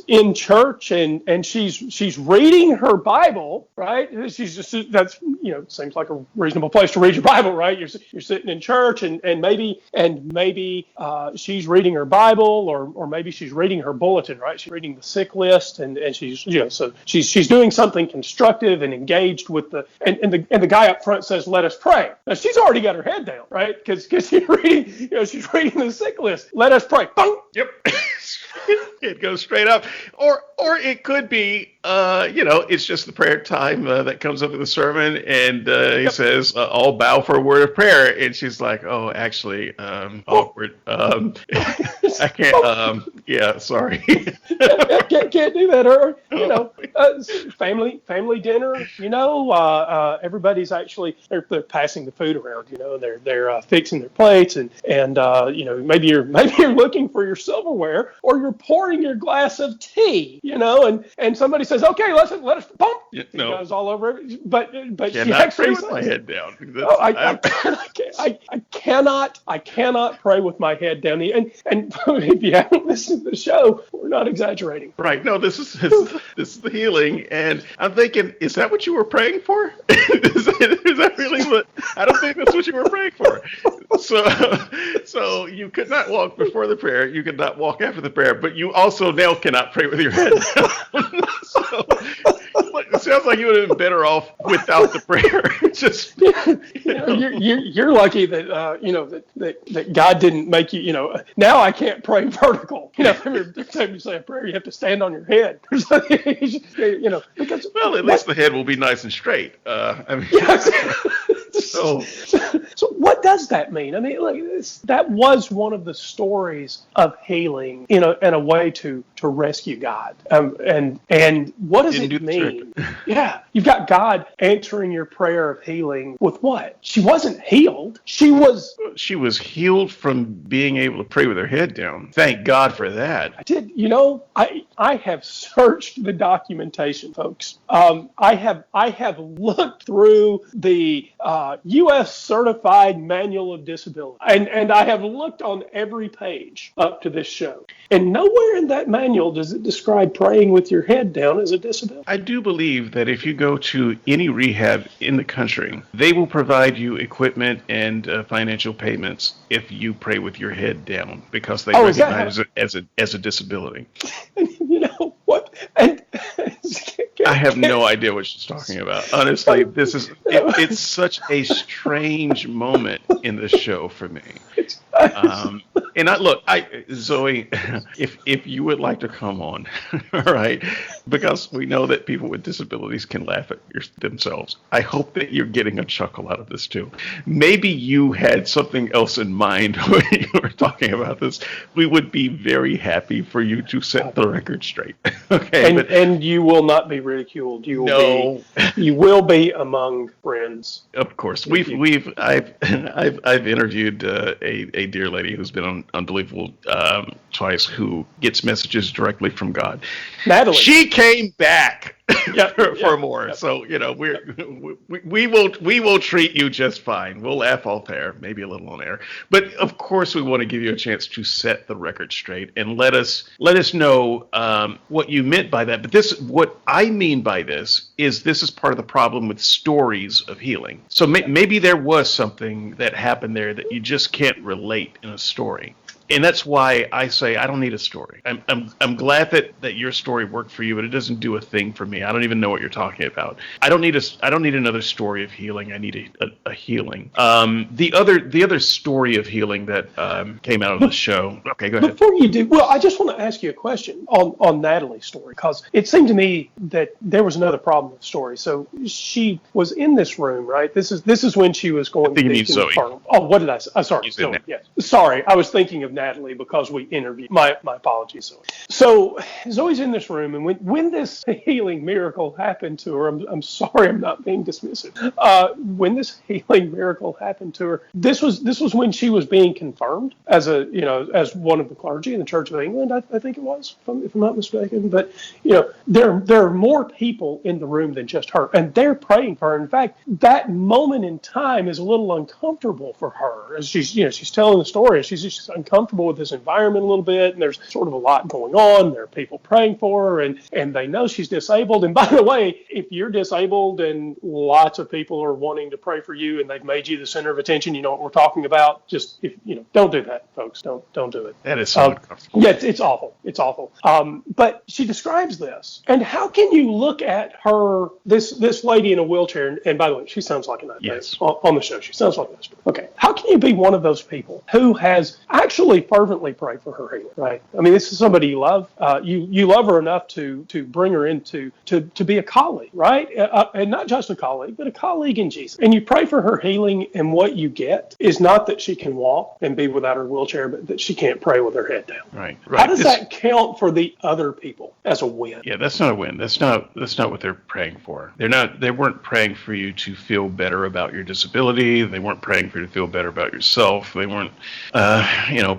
in church and she's reading her Bible, right? She's just, that's, seems like a reasonable place to read your Bible, right? You're sitting in church and maybe she's reading her Bible, or maybe she's reading her bulletin, right? She's reading the sick list, and she's so she's doing something constructive and engaged with and the guy up front says, "Let us pray." Now she's already got her head down, right? Because she's reading the sick list. Let us pray. Boom. Yep. It goes straight up, or it could be, it's just the prayer time that comes up in the sermon, and he says, "All bow for a word of prayer," and she's like, "Oh, actually, awkward. I can't. Yeah, sorry. can't do that." Or family dinner. Everybody's actually they're passing the food around. They're fixing their plates, and maybe you're looking for your silverware, or you're pouring your glass of tea, and somebody says, "Okay, let us bump." It goes all over. But she actually pray with my head down. I cannot pray with my head down. And if you haven't listened to the show, we're not exaggerating. Right. No, this is the healing, and I'm thinking, is that what you were praying for? Is that really what? I don't think that's what you were praying for. So you could not walk before the prayer. You could not walk after the prayer, but you also now cannot pray with your head down. So it sounds like you would have been better off without the prayer. Just you're lucky that that God didn't make you. Now I can't pray vertical. Every time you say a prayer, you have to stand on your head. Because at least the head will be nice and straight. So what does that mean? I mean, that was one of the stories of healing, in a way to rescue God. And what does it mean? Yeah, you've got God answering your prayer of healing with what? She wasn't healed. She was healed from being able to pray with her head down. Thank God for that. I did. I have searched the documentation, folks. I have looked through the U.S. Certified Manual of Disability, and I have looked on every page up to this show, and nowhere in that manual does it describe praying with your head down as a disability. I do believe that if you go to any rehab in the country, they will provide you equipment and financial payments if you pray with your head down, because they recognize it as a disability. What? And I have no idea what she's talking about. Honestly, it's such a strange moment in the show for me. And Zoe, if you would like to come on, all right, because we know that people with disabilities can laugh at themselves. I hope that you're getting a chuckle out of this too. Maybe you had something else in mind when you were talking about this. We would be very happy for you to set the record straight. Okay, and you will not be ridiculed. You will be among friends. Of course, I've interviewed a dear lady who's been on Unbelievable twice, who gets messages directly from God. Natalie, she came back for more. Yeah. So we will treat you just fine. We'll laugh off air, maybe a little on air, but of course we want to give you a chance to set the record straight and let us know what you meant by that. But what I mean by this is part of the problem with stories of healing. So maybe there was something that happened there that you just can't relate in a story. And that's why I say I don't need a story. I'm glad that your story worked for you, but it doesn't do a thing for me. I don't even know what you're talking about. I don't need another story of healing. I need a healing. The other story of healing that came out of the show. Okay, go ahead. Before you do, well, I just want to ask you a question on Natalie's story, because it seemed to me that there was another problem with the story. So she was in this room, right? This is when she was going to be confirmed. Oh, what did I say? Sorry, Zoe. Yes. Sorry, I was thinking of Natalie because we interviewed. My apologies, Zoe. So Zoe's in this room, and when this healing miracle happened to her, I'm sorry, I'm not being dismissive. When this healing miracle happened to her, this was when she was being confirmed as as one of the clergy in the Church of England. I think it was, if I'm not mistaken. But there are more people in the room than just her, and they're praying for her. In fact, that moment in time is a little uncomfortable for her as she's telling the story. She's just uncomfortable with this environment a little bit, and there's sort of a lot going on. There are people praying for her, and they know she's disabled. And by the way, if you're disabled and lots of people are wanting to pray for you and they've made you the center of attention, you know what we're talking about. Just don't do that, folks. Don't do it. That is so uncomfortable. Yeah, it's awful. It's awful. But she describes this, and how can you look at her, this lady in a wheelchair? And by the way, she sounds like a nut. Yes. On the show, she sounds like a nut. Okay, how can you be one of those people who has actually fervently prayed for her healing? Right. I mean, this is somebody you love. You love her enough to bring her into to be a colleague, right? And not just a colleague, but a colleague in Jesus. And you pray for her healing, and what you get is not that she can walk and be without her wheelchair, but that she can't pray with her head down. Right. How does that count for the other people as a win? Yeah, that's not a win. That's not what they're praying for. They weren't praying for you to feel better about your disability. They weren't praying for you to feel better about yourself. They weren't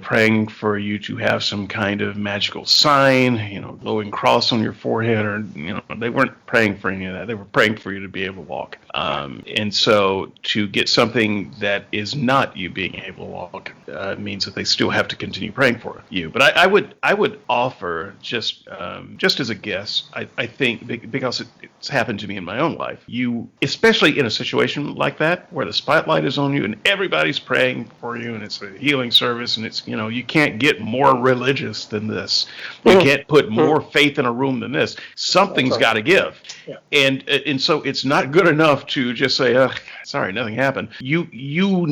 praying for you to have some kind of magical sign, glowing cross on your forehead, or they weren't praying for any of that. They were praying for you to be able to walk. And so to get something that is not you being able to walk means that they still have to continue praying for you. But I would offer just as a guess, I think, because it's happened to me in my own life, you, especially in a situation like that where the spotlight is on you and everybody's praying for you and it's a healing service and it's, you can't get more religious than this. You can't put more faith in a room than this. Something's got to give. Yeah. And so it's not good enough to just say, sorry, nothing happened. You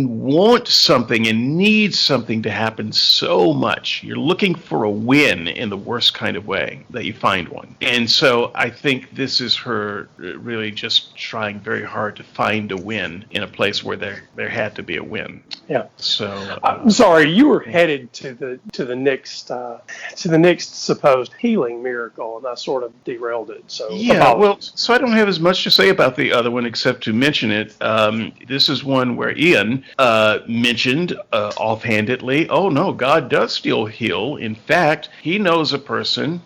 want something and need something to happen so much. You're looking for a win in the worst kind of way that you find one. And so I think this is her really just trying very hard to find a win in a place where there had to be a win. Yeah. So I'm sorry, you were headed to the next supposed healing miracle, and I sort of derailed it. So so I don't have as much to say about the other one except to mention it. This is one where Ian mentioned offhandedly, oh no, God does still heal. In fact, he knows a person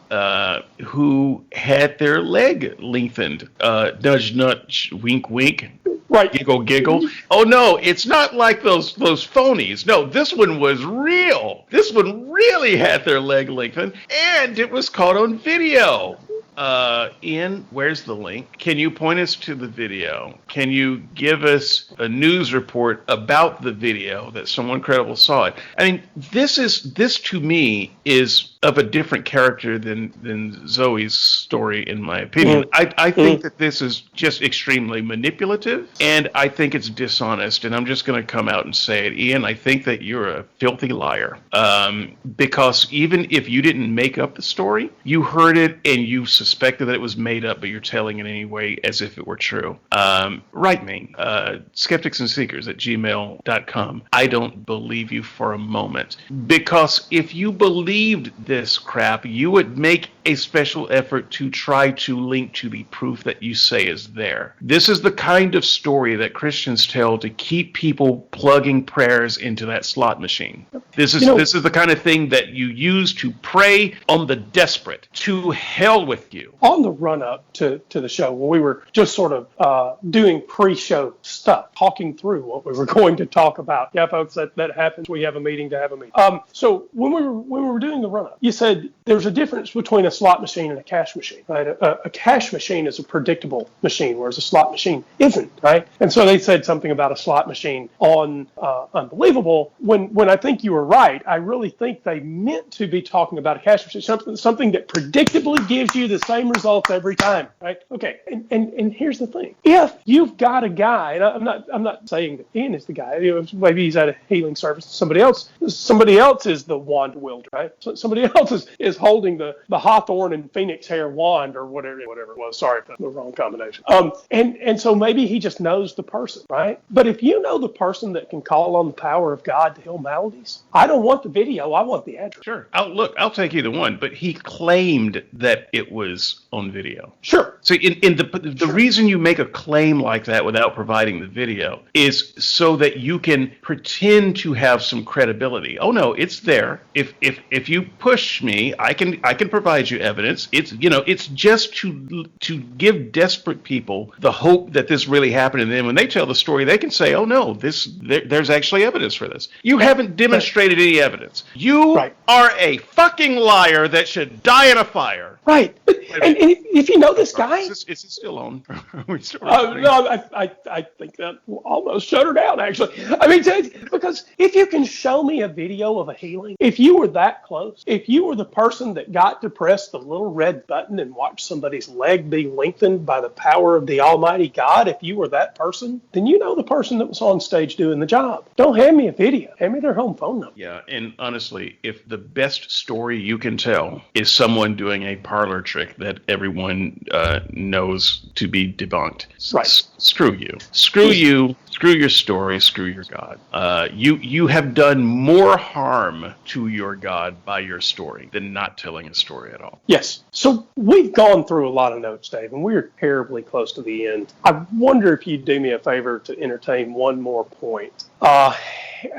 who had their leg lengthened. Nudge, nudge, wink, wink. Right. Giggle, giggle. Oh, no, it's not like those phonies. No, this one was real. This one really had their leg lengthened, and it was caught on video. Ian, where's the link? Can you point us to the video? Can you give us a news report about the video that someone credible saw it? I mean, this to me is of a different character than Zoe's story, in my opinion. I think that this is just extremely manipulative, and I think it's dishonest. And I'm just going to come out and say it, Ian. I think that you're a filthy liar, because even if you didn't make up the story, you heard it and you suspected that it was made up, but you're telling it anyway as if it were true. Write me, skepticsandseekers@gmail.com. I don't believe you for a moment, because if you believed this crap, you would make a special effort to try to link to the proof that you say is there. This is the kind of story that Christians tell to keep people plugging prayers into that slot machine. This is the kind of thing that you use to prey on the desperate. To hell with you. On the run-up to the show, when we were just sort of doing pre-show stuff, talking through what we were going to talk about. Yeah, folks, that happens. We have a meeting to have a meeting. So when we were doing the run-up, you said there's a difference between a slot machine and a cash machine, right? A cash machine is a predictable machine, whereas a slot machine isn't, right? And so they said something about a slot machine on Unbelievable. When I think you were right, I really think they meant to be talking about a cash machine, something that predictably gives you the same results every time, right? Okay, and here's the thing: if you've got a guy, and I'm not saying that Ian is the guy. Maybe he's at a healing service. Somebody else is the wand wielder, right? So somebody else is holding the Hawthorne and Phoenix hair wand or whatever it was. Sorry for the wrong combination. And so maybe he just knows the person, right? But if you know the person that can call on the power of God to heal maladies, I don't want the video. I want the address. Sure. I'll take either one. But he claimed that it was on video. Sure. So the reason you make a claim like that without providing the video is so that you can pretend to have some credibility. Oh no, it's there. If you push me, I can provide you evidence. It's just to give desperate people the hope that this really happened, and then when they tell the story, they can say, "Oh no, there's actually evidence for this." You haven't demonstrated any evidence. You are a fucking liar that should die in a fire. Right. And if you know this guy, is it still on? No, I think that almost shut her down. Actually, I mean, because if you can show me a video of a healing, if you were that close, if you were the person that got to press the little red button and watch somebody's leg be lengthened by the power of the Almighty God, if you were that person, then you know the person that was on stage doing the job. Don't hand me a video. Hand me their home phone number. Yeah, and honestly, if the best story you can tell is someone doing a parlor trick that everyone knows to be debunked, screw you. Screw you. Screw your story. Screw your God. You have done more harm to your God by your story than not telling a story at all. Yes. So we've gone through a lot of notes, Dave, and we're terribly close to the end. I wonder if you'd do me a favor to entertain one more point.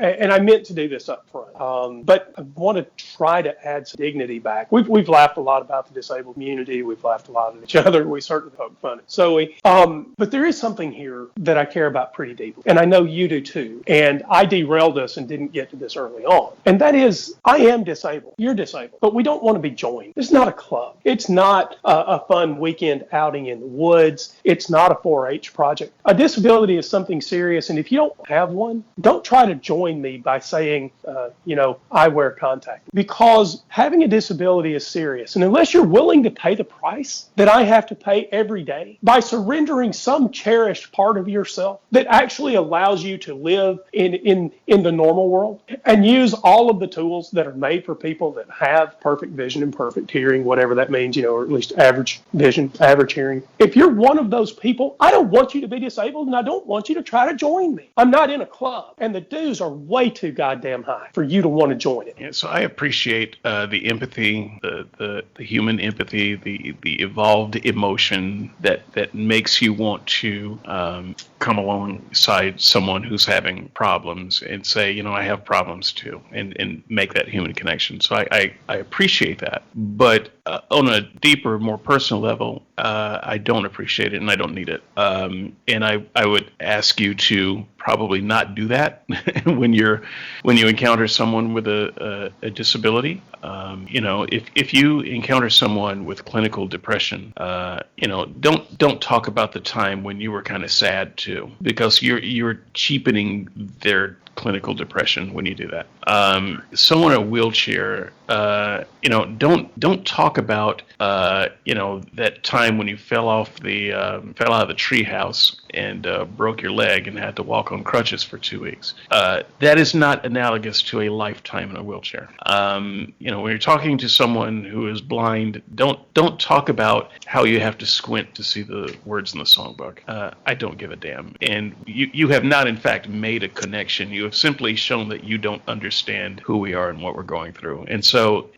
And I meant to do this up front, but I want to try to add some dignity back. We've laughed a lot about the disabled community. We've laughed a lot at each other. We certainly poke fun at Zoe. But there is something here that I care about pretty deeply, and I know you do too. And I derailed us and didn't get to this early on. And that is, I am disabled. You're disabled. But we don't want to be joined. It's not a club. It's not a fun weekend outing in the woods. It's not a 4-H project. A disability is something serious, and if you don't have one, don't try to join me by saying, I wear contacts, because having a disability is serious. And unless you're willing to pay the price that I have to pay every day by surrendering some cherished part of yourself that actually allows you to live in the normal world and use all of the tools that are made for people that have perfect vision and perfect hearing, whatever that means, or at least average vision, average hearing. If you're one of those people, I don't want you to be disabled, and I don't want you to try to join me. I'm not in a club, and the dues are way too goddamn high for you to want to join it. Yeah, so I appreciate the empathy, the human empathy, the evolved emotion that makes you want to come alongside someone who's having problems and say, I have problems too, and make that human connection. So I appreciate that. But on a deeper, more personal level, I don't appreciate it and I don't need it. And I would ask you to probably not do that when you encounter someone with a disability. If you encounter someone with clinical depression, don't talk about the time when you were kind of sad too, because you're cheapening their clinical depression when you do that. someone in a wheelchair, don't talk about, that time when you fell out of the treehouse and broke your leg and had to walk on crutches for 2 weeks. That is not analogous to a lifetime in a wheelchair. When you're talking to someone who is blind, don't talk about how you have to squint to see the words in the songbook. I don't give a damn. And you have not, in fact, made a connection. You have simply shown that you don't understand who we are and what we're going through. And so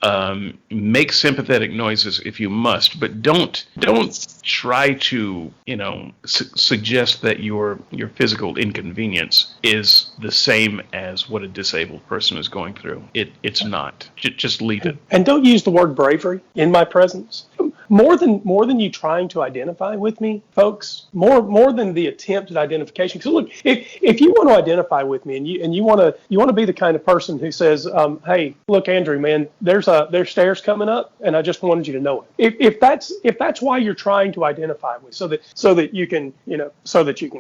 make sympathetic noises if you must, but don't try to, suggest that your physical inconvenience is the same as what a disabled person is going through. It's not. Just leave it. And don't use the word bravery in my presence. More than you trying to identify with me, folks, more than the attempt at identification. Because look, if you want to identify with me and you want to be the kind of person who says, hey, look, Andrew, man, there's stairs coming up, and I just wanted you to know it. If that's why you're trying to identify with, so that you can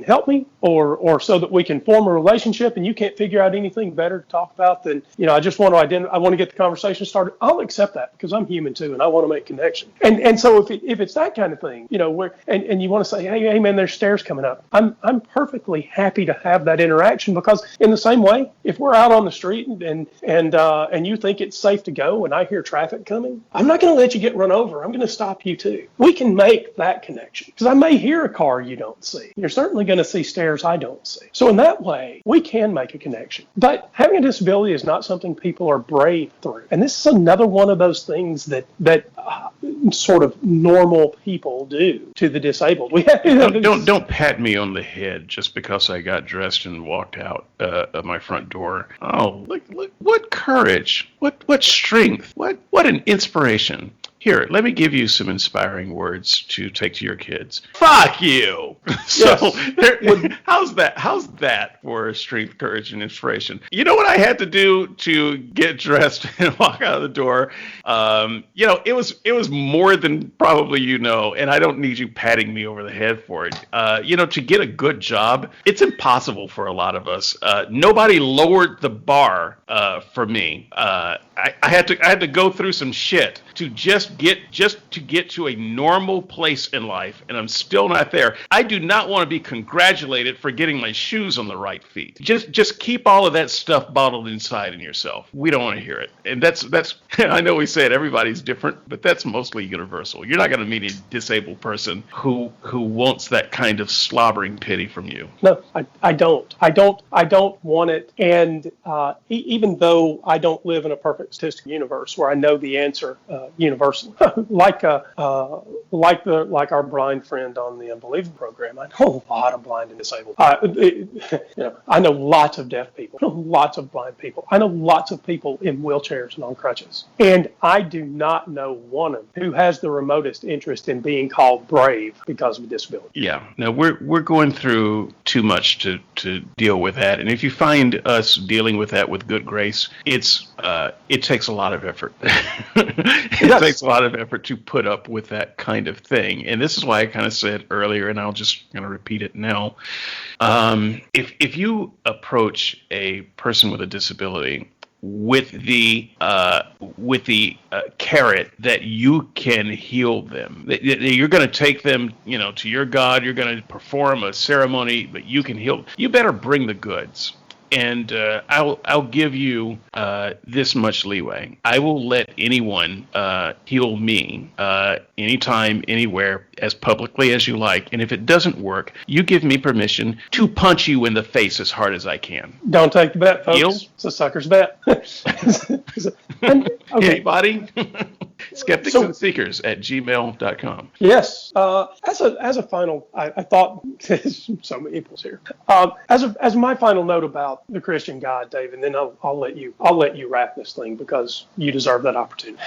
help me, or so that we can form a relationship, and you can't figure out anything better to talk about than, I just want to I want to get the conversation started. I'll accept that because I'm human too, and I want to make connection. And so if it's that kind of thing, where and you want to say, hey man, there's stairs coming up, I'm perfectly happy to have that interaction, because in the same way, if we're out on the street and you think it's safe to go and I hear traffic coming, I'm not going to let you get run over. I'm going to stop you too. We can make that connection, because I may hear a car you don't see. You're certainly going to see stairs I don't see. So in that way, we can make a connection. But having a disability is not something people are brave through. And this is another one of those things that sort of normal people do to the disabled. Don't pat me on the head just because I got dressed and walked out of my front door. Oh, look, what courage, what strength, what an inspiration. Here, let me give you some inspiring words to take to your kids. Fuck you! So, how's that for strength, courage, and inspiration? You know what I had to do to get dressed and walk out of the door? It was more than probably and I don't need you patting me over the head for it. To get a good job, it's impossible for a lot of us. Nobody lowered the bar for me. I had to go through some shit to just get to a normal place in life, and I'm still not there. I do not want to be congratulated for getting my shoes on the right feet. Just keep all of that stuff bottled inside in yourself. We don't want to hear it. And that's I know we said everybody's different, but that's mostly universal. You're not going to meet a disabled person who wants that kind of slobbering pity from you. No, I don't. I don't want it. And even though I don't live in a perfect statistical universe where I know the answer universally, like our blind friend on the Unbelievable program, I know a lot of blind and disabled. I know lots of deaf people. I know lots of blind people. I know lots of people in wheelchairs and on crutches. And I do not know one of them who has the remotest interest in being called brave because of a disability. Yeah. No, we're going through too much to deal with that. And if you find us dealing with that with good grace, it takes a lot of effort. It takes a lot of effort to put up with that kind of thing. And this is why I kind of said earlier, and I'll just kind of repeat it now. If you approach a person with a disability with the carrot that you can heal them, that you're going to take them, to your God, you're going to perform a ceremony, but you can heal. You better bring the goods. And I'll give you this much leeway. I will let anyone heal me anytime, anywhere, as publicly as you like. And if it doesn't work, you give me permission to punch you in the face as hard as I can. Don't take the bet, folks. Deal? It's a sucker's bet. Anybody? Skeptics and Seekers at gmail.com. Yes. As a final, I thought there's so many equals here. As my final note about the Christian God, Dave, and then I'll let you wrap this thing because you deserve that opportunity.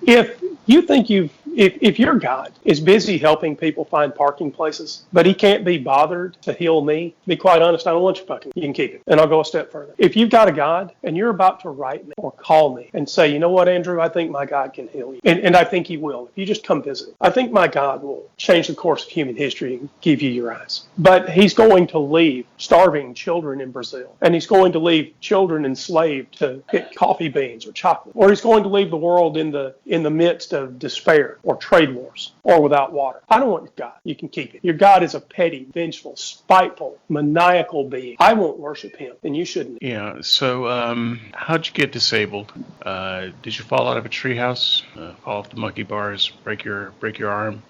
If you think if your God is busy helping people find parking places, but he can't be bothered to heal me, be quite honest, I don't want you fucking. You can keep it. And I'll go a step further. If you've got a God and you're about to write me or call me and say, you know what, Andrew, I think my God can heal heal you. And I think he will. If you just come visit, I think my God will change the course of human history and give you your eyes. But he's going to leave starving children in Brazil. And he's going to leave children enslaved to get coffee beans or chocolate. Or he's going to leave the world in the midst of despair or trade wars or without water. I don't want your God. You can keep it. Your God is a petty, vengeful, spiteful, maniacal being. I won't worship him, and you shouldn't. Yeah. So, how'd you get disabled? Did you fall out of a treehouse? Fall off the monkey bars? Break your arm?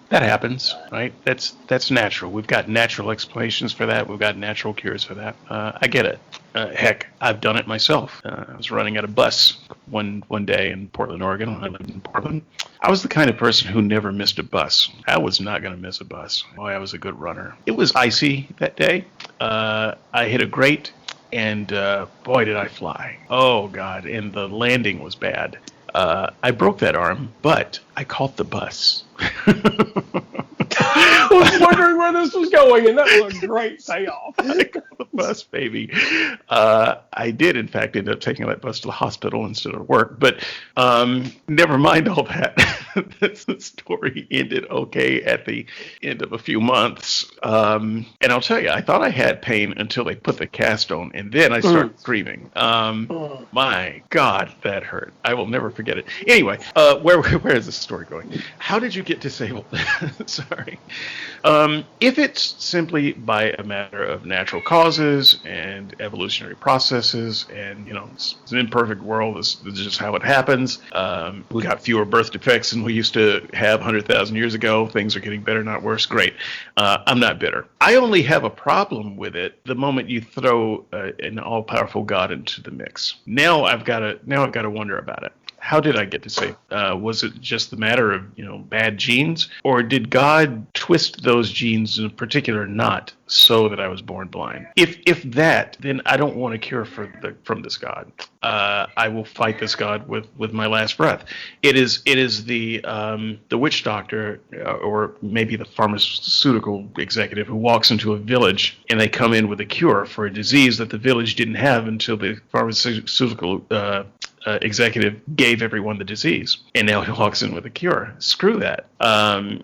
That happens, right? That's natural. We've got natural explanations for that. We've got natural cures for that. I get it. Heck, I've done it myself. I was running at a bus one day in Portland, Oregon, when I lived in Portland. I was the kind of person who never missed a bus. I was not going to miss a bus. Boy, I was a good runner. It was icy that day. I hit a grate, and boy, did I fly. Oh, God, and the landing was bad. I broke that arm, but I caught the bus. I was wondering where this was going, and that was a great payoff. I caught the bus, baby. I did, in fact, end up taking that bus to the hospital instead of work, but never mind all that. The story ended okay at the end of a few months. And I'll tell you, I thought I had pain until they put the cast on, and then I started screaming. My God, that hurt. I will never forget it. Anyway, where is this story going? How did you get disabled? Sorry. If it's simply by a matter of natural causes and evolutionary processes, and it's an imperfect world, this is just how it happens. We got fewer birth defects than we used to have 100,000 years ago. Things are getting better, not worse. Great. I'm not bitter. I only have a problem with it the moment you throw an all-powerful God into the mix. Now I've got to wonder about it. How did I get to say? Was it just the matter of bad genes, or did God twist those genes in a particular knot so that I was born blind? If that, then I don't want a cure from this God. I will fight this God with my last breath. It is the witch doctor or maybe the pharmaceutical executive who walks into a village and they come in with a cure for a disease that the village didn't have until the pharmaceutical executive gave everyone the disease, and now he walks in with a cure. Screw that.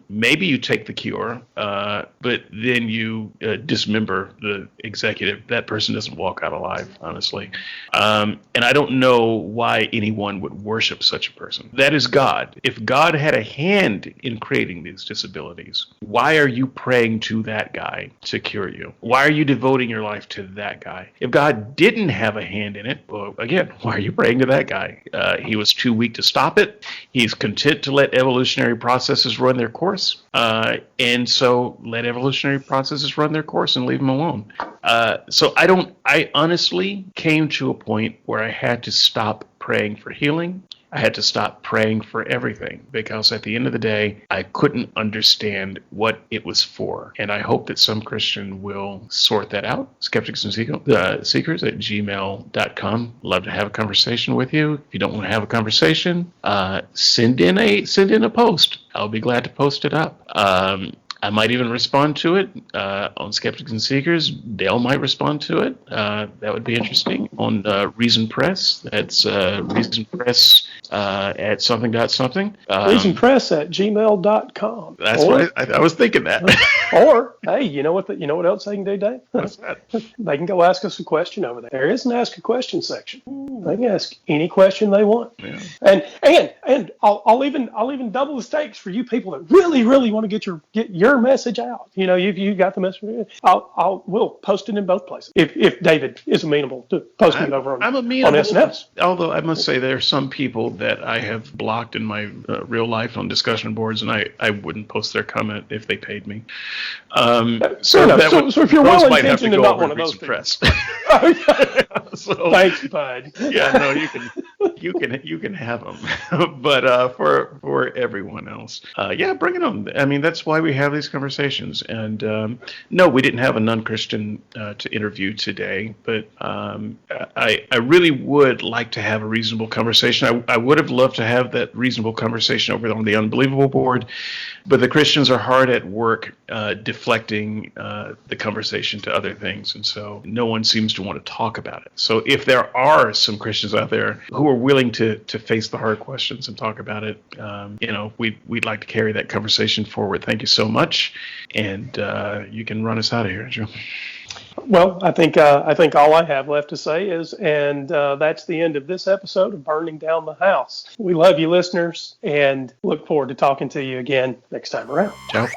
Maybe you take the cure, but then you dismember the executive. That person doesn't walk out alive, honestly. And I don't know why anyone would worship such a person. That is God. If God had a hand in creating these disabilities, why are you praying to that guy to cure you? Why are you devoting your life to that guy? If God didn't have a hand in it, well, again, why are you praying to that guy? He was too weak to stop it. He's content to let evolutionary processes run their course. And so let evolutionary processes run their course and leave them alone. So I honestly came to a point where I had to stop praying for healing. I had to stop praying for everything because at the end of the day, I couldn't understand what it was for. And I hope that some Christian will sort that out. Skeptics and Seekers at gmail.com. Love to have a conversation with you. If you don't want to have a conversation, send in a post. I'll be glad to post it up. I might even respond to it on Skeptics and Seekers. Dale might respond to it. That would be interesting. On Reason Press, that's Reason Press at something.something. Reason Press at gmail.com. That's what I was thinking that. Or, hey, you know what else they can do, Dave? What's that? They can go ask us a question over there. There is an Ask a Question section. They can ask any question they want. Yeah. And I'll even double the stakes for you people that really, really want to get your message out. You got the message. We'll post it in both places. If David is amenable to posting it over on SNS. Although I must say there are some people that I have blocked in my real life on discussion boards, and I wouldn't post their comment if they paid me. So if you're well intentioned and not one of those press. Thanks, bud. Yeah, no, you can have them, but for everyone else, bring it on. I mean, that's why we have these conversations. And no, we didn't have a non-Christian to interview today, but I really would like to have a reasonable conversation. I would have loved to have that reasonable conversation over on the Unbelievable board, but the Christians are hard at work deflecting the conversation to other things, and so no one seems to want to talk about it. So if there are some Christians out there who are willing to face the hard questions and talk about it, we'd like to carry that conversation forward. Thank you so much, and you can run us out of here, Joe. Well, I think all I have left to say is, and that's the end of this episode of Burning Down the House. We love you, listeners, and look forward to talking to you again next time around. Ciao.